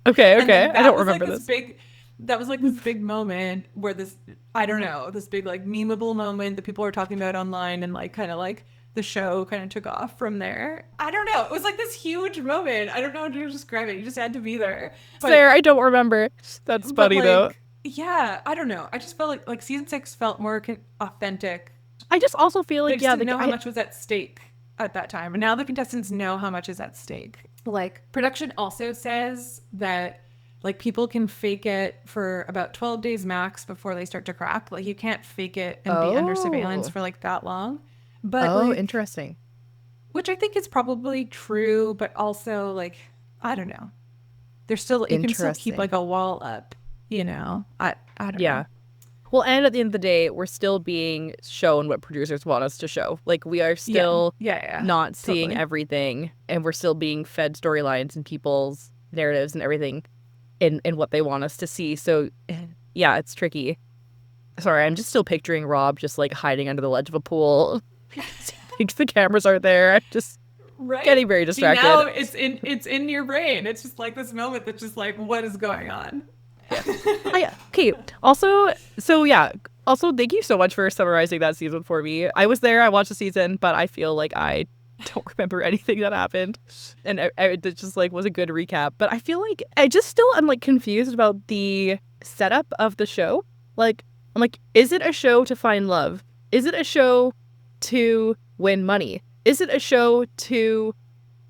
Okay. I don't remember like this. That was like this big moment where this, I don't know, this big like memeable moment that people are talking about online, and like kind of like the show kind of took off from there. I don't know. It was like this huge moment. I don't know how to describe it. You just had to be there. Sarah, I don't remember. That's funny though. Yeah, I don't know. I just felt like season 6 felt more authentic. I just also feel like, didn't know how much was at stake at that time. And now the contestants know how much is at stake. Like, production also says that like people can fake it for about 12 days max before they start to crack. Like, you can't fake it and be under surveillance for like that long. But like, interesting. Which I think is probably true, but also like, I don't know. There's still, you can still keep like a wall up. You know, I don't know. Well, and at the end of the day, we're still being shown what producers want us to show. Like, we are still not seeing everything, and we're still being fed storylines and people's narratives and everything in what they want us to see. So, yeah, it's tricky. Sorry, I'm just still picturing Rob just like hiding under the ledge of a pool. The cameras are there. I'm just getting very distracted. See, now it's in your brain. It's just like this moment that's just like, what is going on? Okay. Also, thank you so much for summarizing that season for me. I was there, I watched the season, but I feel like I don't remember anything that happened, and it just like was a good recap. But I feel like I just still am like confused about the setup of the show. Like, I'm like, is it a show to find love? Is it a show to win money? Is it a show to,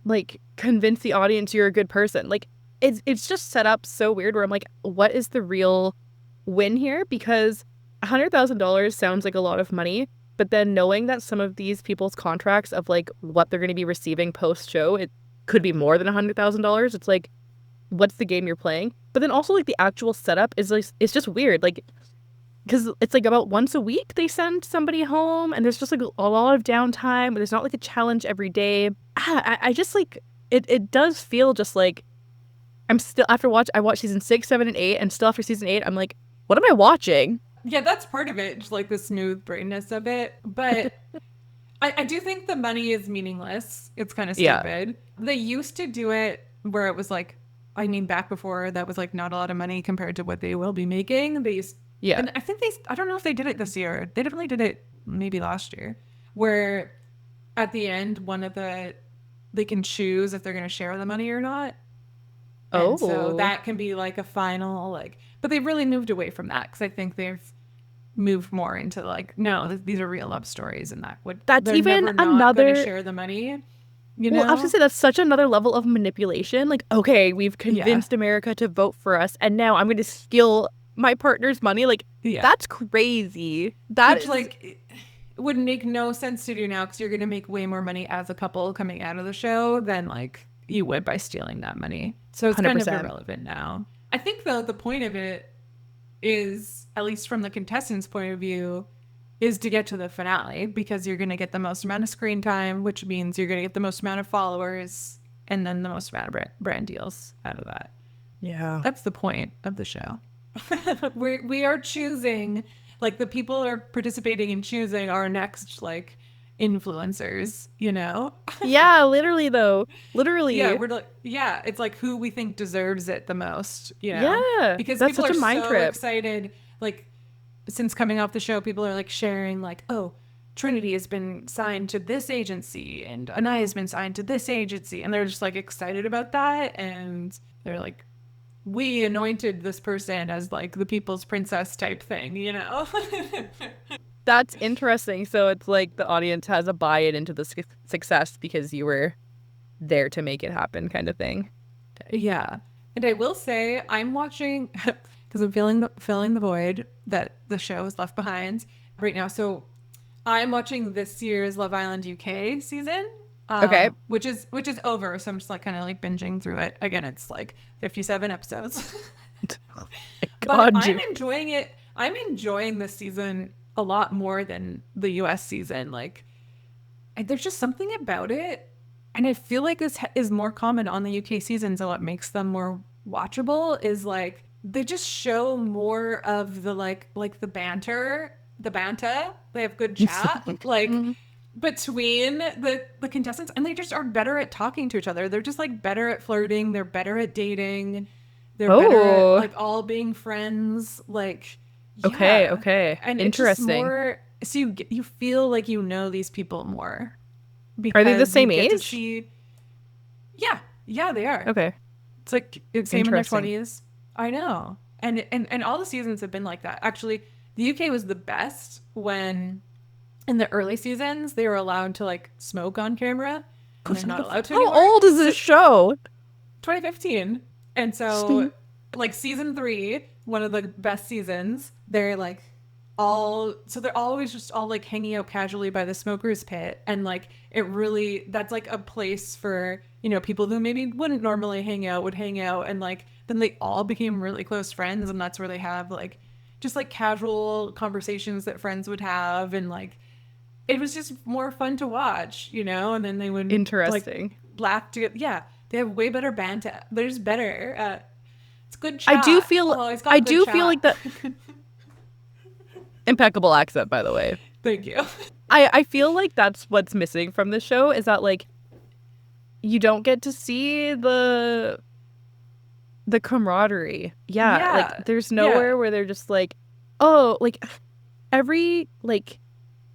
like, convince the audience you're a good person? Like, it's just set up so weird where I'm like, what is the real win here? Because $100,000 sounds like a lot of money, but then knowing that some of these people's contracts of, like, what they're going to be receiving post-show, it could be more than $100,000. It's like, what's the game you're playing? But then also, like, the actual setup is, like, it's just weird. Like, because it's, like, about once a week they send somebody home, and there's just, like, a lot of downtime, but there's not, like, a challenge every day. I just, like, it does feel just like I'm still, I watched season 6, 7, and 8, and still after season 8, I'm like, what am I watching? Yeah, that's part of it, just, like, the smooth brainness of it. But I do think the money is meaningless. It's kind of stupid. Yeah. They used to do it where it was, like, I mean, back before that was, like, not a lot of money compared to what they will be making. Yeah. And I think I don't know if they did it this year. They definitely did it maybe last year, where at the end, they can choose if they're going to share the money or not. And so that can be, like, a final, like, but they've really moved away from that because I think they've moved more into, like, no, these are real love stories, and that's even another share the money. You know? Well, I have to say that's such another level of manipulation. Like, okay, we've convinced America to vote for us, and now I'm going to steal my partner's money. Like, that's crazy. Which, like, it would make no sense to do now because you're going to make way more money as a couple coming out of the show than, like, you would by stealing that money. So it's 100%. Kind of irrelevant now. I think, though, the point of it is, at least from the contestants' point of view, is to get to the finale because you're going to get the most amount of screen time, which means you're going to get the most amount of followers and then the most amount of brand deals out of that. Yeah. That's the point of the show. we are choosing, like, the people are participating in choosing our next, like, influencers, you know? Yeah, literally, though. Literally. Yeah, we're like, it's like who we think deserves it the most, you know? Yeah. Because that's people such are a mind so trip. Excited, like, since coming off the show, people are, like, sharing, like, oh, Trinity has been signed to this agency and Anaya has been signed to this agency, and they're just, like, excited about that, and they're like, we anointed this person as, like, the people's princess type thing, you know? That's interesting. So it's like the audience has a buy-in into the success because you were there to make it happen, kind of thing. Yeah. And I will say, I'm watching, because I'm filling the void that the show is left behind right now. So I'm watching this year's Love Island UK season. Okay. Which is over. So I'm just, like, kind of, like, binging through it. Again, it's, like, 57 episodes. Oh God, but I'm enjoying it. I'm enjoying this season a lot more than the US season. Like, there's just something about it. And I feel like this is more common on the UK seasons, and what makes them more watchable is, like, they just show more of the, like the banter. They have good chat, like, between the contestants, and they just are better at talking to each other. They're just, like, better at flirting. They're better at dating. They're better at, like, all being friends. Like, yeah. Okay. And interesting. It's more, so you feel like you know these people more. Are they the same age? Yeah, they are. Okay. It's like same in their 20s. I know. And all the seasons have been like that. Actually, the UK was the best when in the early seasons they were allowed to, like, smoke on camera. And they're not allowed to anymore. How old is this show? 2015. And so, like, season 3, one of the best seasons, they're, like, they're always just all, like, hanging out casually by the smoker's pit, and, like, that's, like, a place for, you know, people who maybe wouldn't normally hang out would hang out, and, like, then they all became really close friends, and that's where they have, like, just, like, casual conversations that friends would have, and, like, it was just more fun to watch, you know? And then they would, interesting, like, laugh together. Yeah, they have way better banter. They're just better. It's good chat. I do feel like that. Impeccable accent, by the way. Thank you. I feel like that's what's missing from the show, is that, like, you don't get to see the camaraderie. Yeah. Like, there's nowhere where they're just like, oh, like, every, like,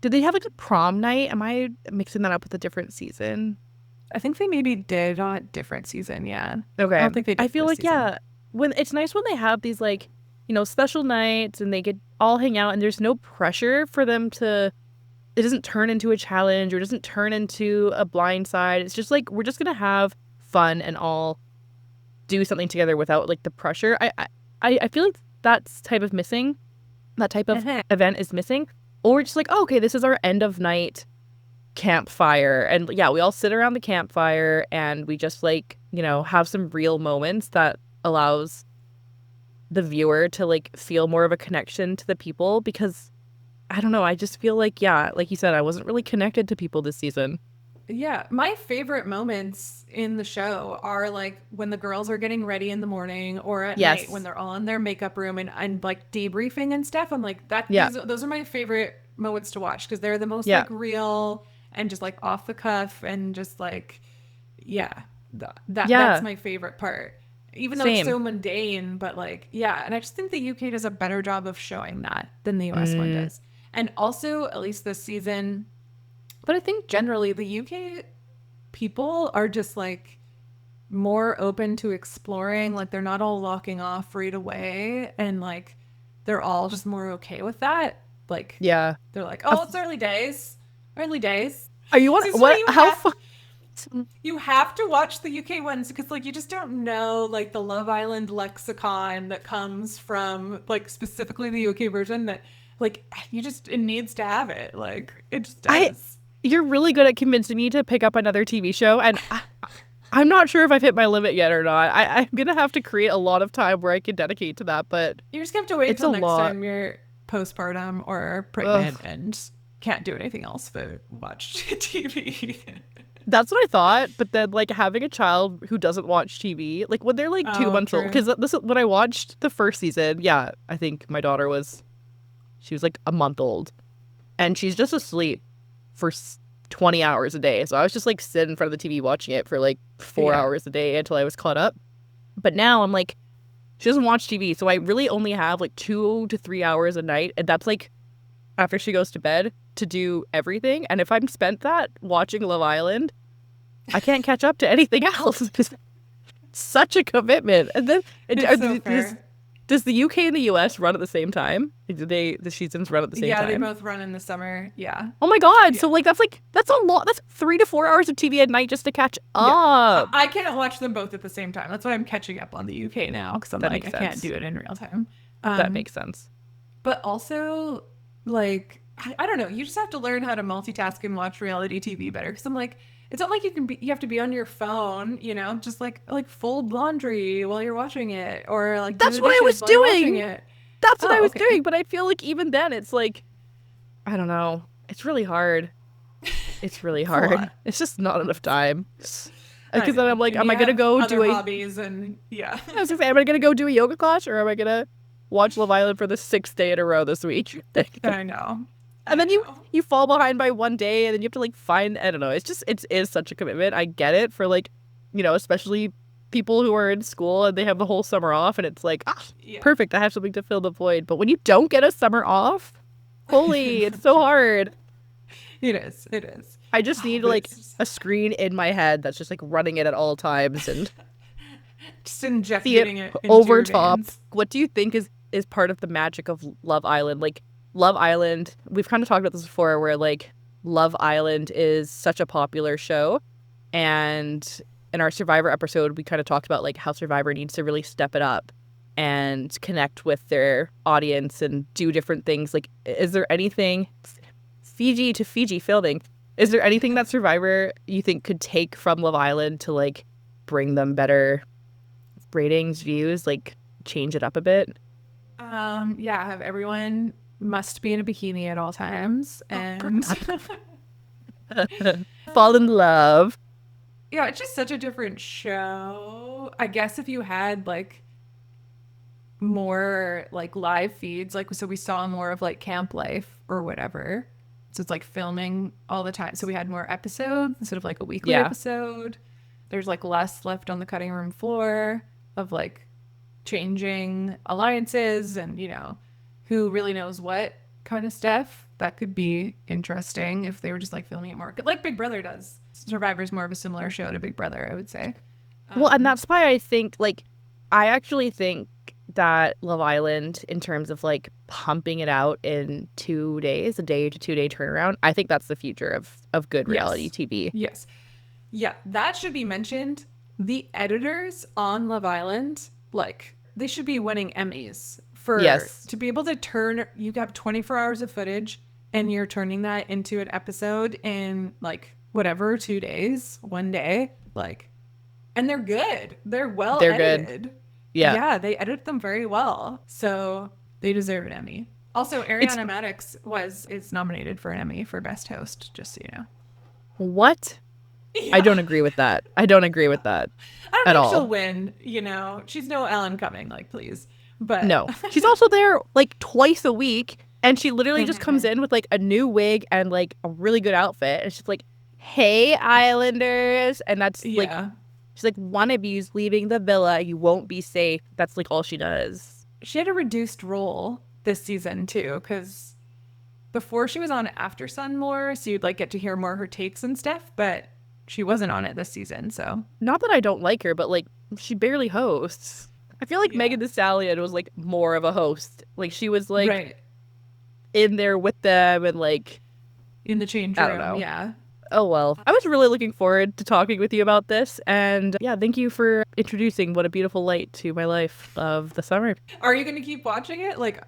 did they have, like, a prom night? Am I mixing that up with a different season? I think they maybe did on a different season, yeah. Okay. I don't think they did. I feel like, season. When it's nice when they have these, like, you know, special nights and they could all hang out and there's no pressure for them to doesn't turn into a challenge or doesn't turn into a blind side. It's just like we're just gonna have fun and all do something together without like the pressure. I feel like that type of event is missing. Or just like, oh, okay, this is our end of night campfire, and yeah, we all sit around the campfire and we just like, you know, have some real moments that allows the viewer to like feel more of a connection to the people, because I don't know, I just feel like, yeah, like you said, I wasn't really connected to people this season. Yeah, my favorite moments in the show are like when the girls are getting ready in the morning or at night when they're all in their makeup room and like debriefing and stuff. I'm like, those are my favorite moments to watch because they're the most like real and just like off the cuff and just like, that's my favorite part. Even though it's so mundane, but like, yeah. And I just think the UK does a better job of showing that than the US one does. And also, at least this season, but I think generally the UK people are just like more open to exploring. Like they're not all locking off right away. And like, they're all just more okay with that. Like, they're like, oh, it's early days. Early days. Are you on what? How far? You have to watch the UK ones because like you just don't know like the Love Island lexicon that comes from like specifically the UK version that like it needs to have it. Like it just does. You're really good at convincing me to pick up another TV show, and I'm not sure if I've hit my limit yet or not. I'm gonna have to create a lot of time where I can dedicate to that, but you just have to wait until next time you're postpartum or pregnant and can't do anything else but watch TV. That's what I thought, but then like having a child who doesn't watch TV, like when they're like 2 months old, because when I watched the first season, I think my daughter was like a month old, and she's just asleep for 20 hours a day. So I was just like sitting in front of the TV watching it for like 4 hours a day until I was caught up. But now I'm like, she doesn't watch TV, so I really only have like 2 to 3 hours a night, and that's like after she goes to bed to do everything. And if I'm spent that watching Love Island, I can't catch up to anything else. It's such a commitment. And then does the UK and the US run at the same time? Do the seasons run at the same time? Yeah, they both run in the summer. Yeah. Oh my God. Yeah. So like that's a lot. That's 3 to 4 hours of TV at night just to catch up. I can't watch them both at the same time. That's why I'm catching up on the UK now, because I'm like, I can't do it in real time. That makes sense. But also, like, I don't know. You just have to learn how to multitask and watch reality TV better. Because I'm like, it's not like you have to be on your phone, you know, just like fold laundry while you're watching it, or like that's what I was doing. That's what I was doing, but I feel like even then it's like, I don't know. It's really hard. It's really hard. It's just not enough time. Because then I'm like, am I gonna go do hobbies and I was gonna say, am I gonna go do a yoga class, or am I gonna watch Love Island for the 6th day in a row this week? I know. And then you fall behind by one day, and then you have to like find, I don't know. It's just, it is such a commitment. I get it for like, you know, especially people who are in school and they have the whole summer off, and it's like, perfect, I have something to fill the void. But when you don't get a summer off, holy, it's so hard. It is. I just need like a screen in my head that's just like running it at all times and just injecting it over top. What do you think is part of the magic of Love Island? Like, Love Island, we've kind of talked about this before, where like Love Island is such a popular show, and in our Survivor episode we kind of talked about like how Survivor needs to really step it up and connect with their audience and do different things. Like, is there anything, Fiji to Fiji filming, is there anything that Survivor you think could take from Love Island to like bring them better ratings, views, like change it up a bit? Have everyone must be in a bikini at all times and fall in love. Yeah, it's just such a different show. I guess if you had like more like live feeds, like, so we saw more of like camp life or whatever. So it's like filming all the time. So we had more episodes instead of like a weekly episode. There's like less left on the cutting room floor of like changing alliances and, you know, who really knows what kind of stuff. That could be interesting if they were just like filming it more like Big Brother does. Survivor's more of a similar show to Big Brother, I would say. Well, and that's why I think, like, I actually think that Love Island, in terms of like pumping it out in 2 days, a day to 2 day turnaround, I think that's the future of good reality TV. Yes. Yeah, that should be mentioned. The editors on Love Island, like, they should be winning Emmys for to be able to turn. You have 24 hours of footage and you're turning that into an episode in like whatever, 2 days, 1 day, like, and they're good. They're edited. Good. Yeah, they edit them very well, so they deserve an Emmy. Also, Ariana Madix is nominated for an Emmy for Best Host, just so you know. What? Yeah. I don't agree with that. I don't think she'll win, you know. She's no Ellen Cumming, like, please. But no. She's also there like twice a week, and she literally just comes in with like a new wig and like a really good outfit, and she's like, "Hey, Islanders," and that's like, she's like, "One of you's leaving the villa. You won't be safe." That's like all she does. She had a reduced role this season too, because before she was on After Sun more, so you'd like get to hear more of her takes and stuff, but she wasn't on it this season. So not that I don't like her, but like, she barely hosts. I feel like Megan Thee Stallion was like more of a host. Like, she was like in there with them and like in the change room. I don't know. Yeah. Oh, well. I was really looking forward to talking with you about this. And yeah, thank you for introducing What a Beautiful Light to my life of the summer. Are you going to keep watching it? Like,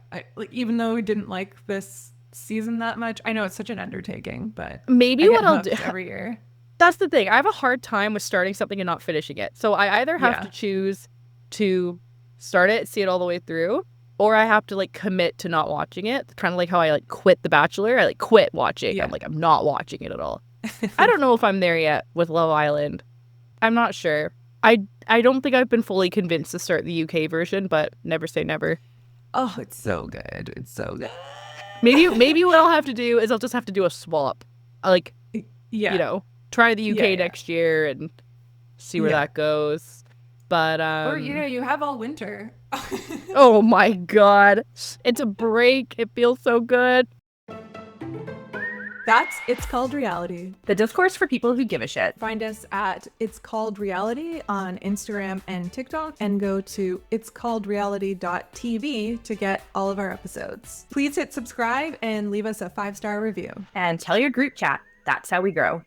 even though we didn't like this season that much, I know it's such an undertaking, but maybe what I'll do every year. That's the thing. I have a hard time with starting something and not finishing it. So I either have to choose to start it, see it all the way through, or I have to like commit to not watching it. Kind of like how I like quit The Bachelor. I like quit watching. I'm like, I'm not watching it at all. I don't know if I'm there yet with Love Island. I'm not sure. I don't think I've been fully convinced to start the UK version, but never say never. Oh, it's so good. It's so good. Maybe what I'll have to do is I'll just have to do a swap. Like, you know, try the UK next year and see where that goes. But or you know, you have all winter. Oh my god. It's a break. It feels so good. That's It's Called Reality, the discourse for people who give a shit. Find us at It's Called Reality on Instagram and TikTok, and go to whatcanido.earth to get all of our episodes. Please hit subscribe and leave us a 5-star review. And tell your group chat. That's how we grow.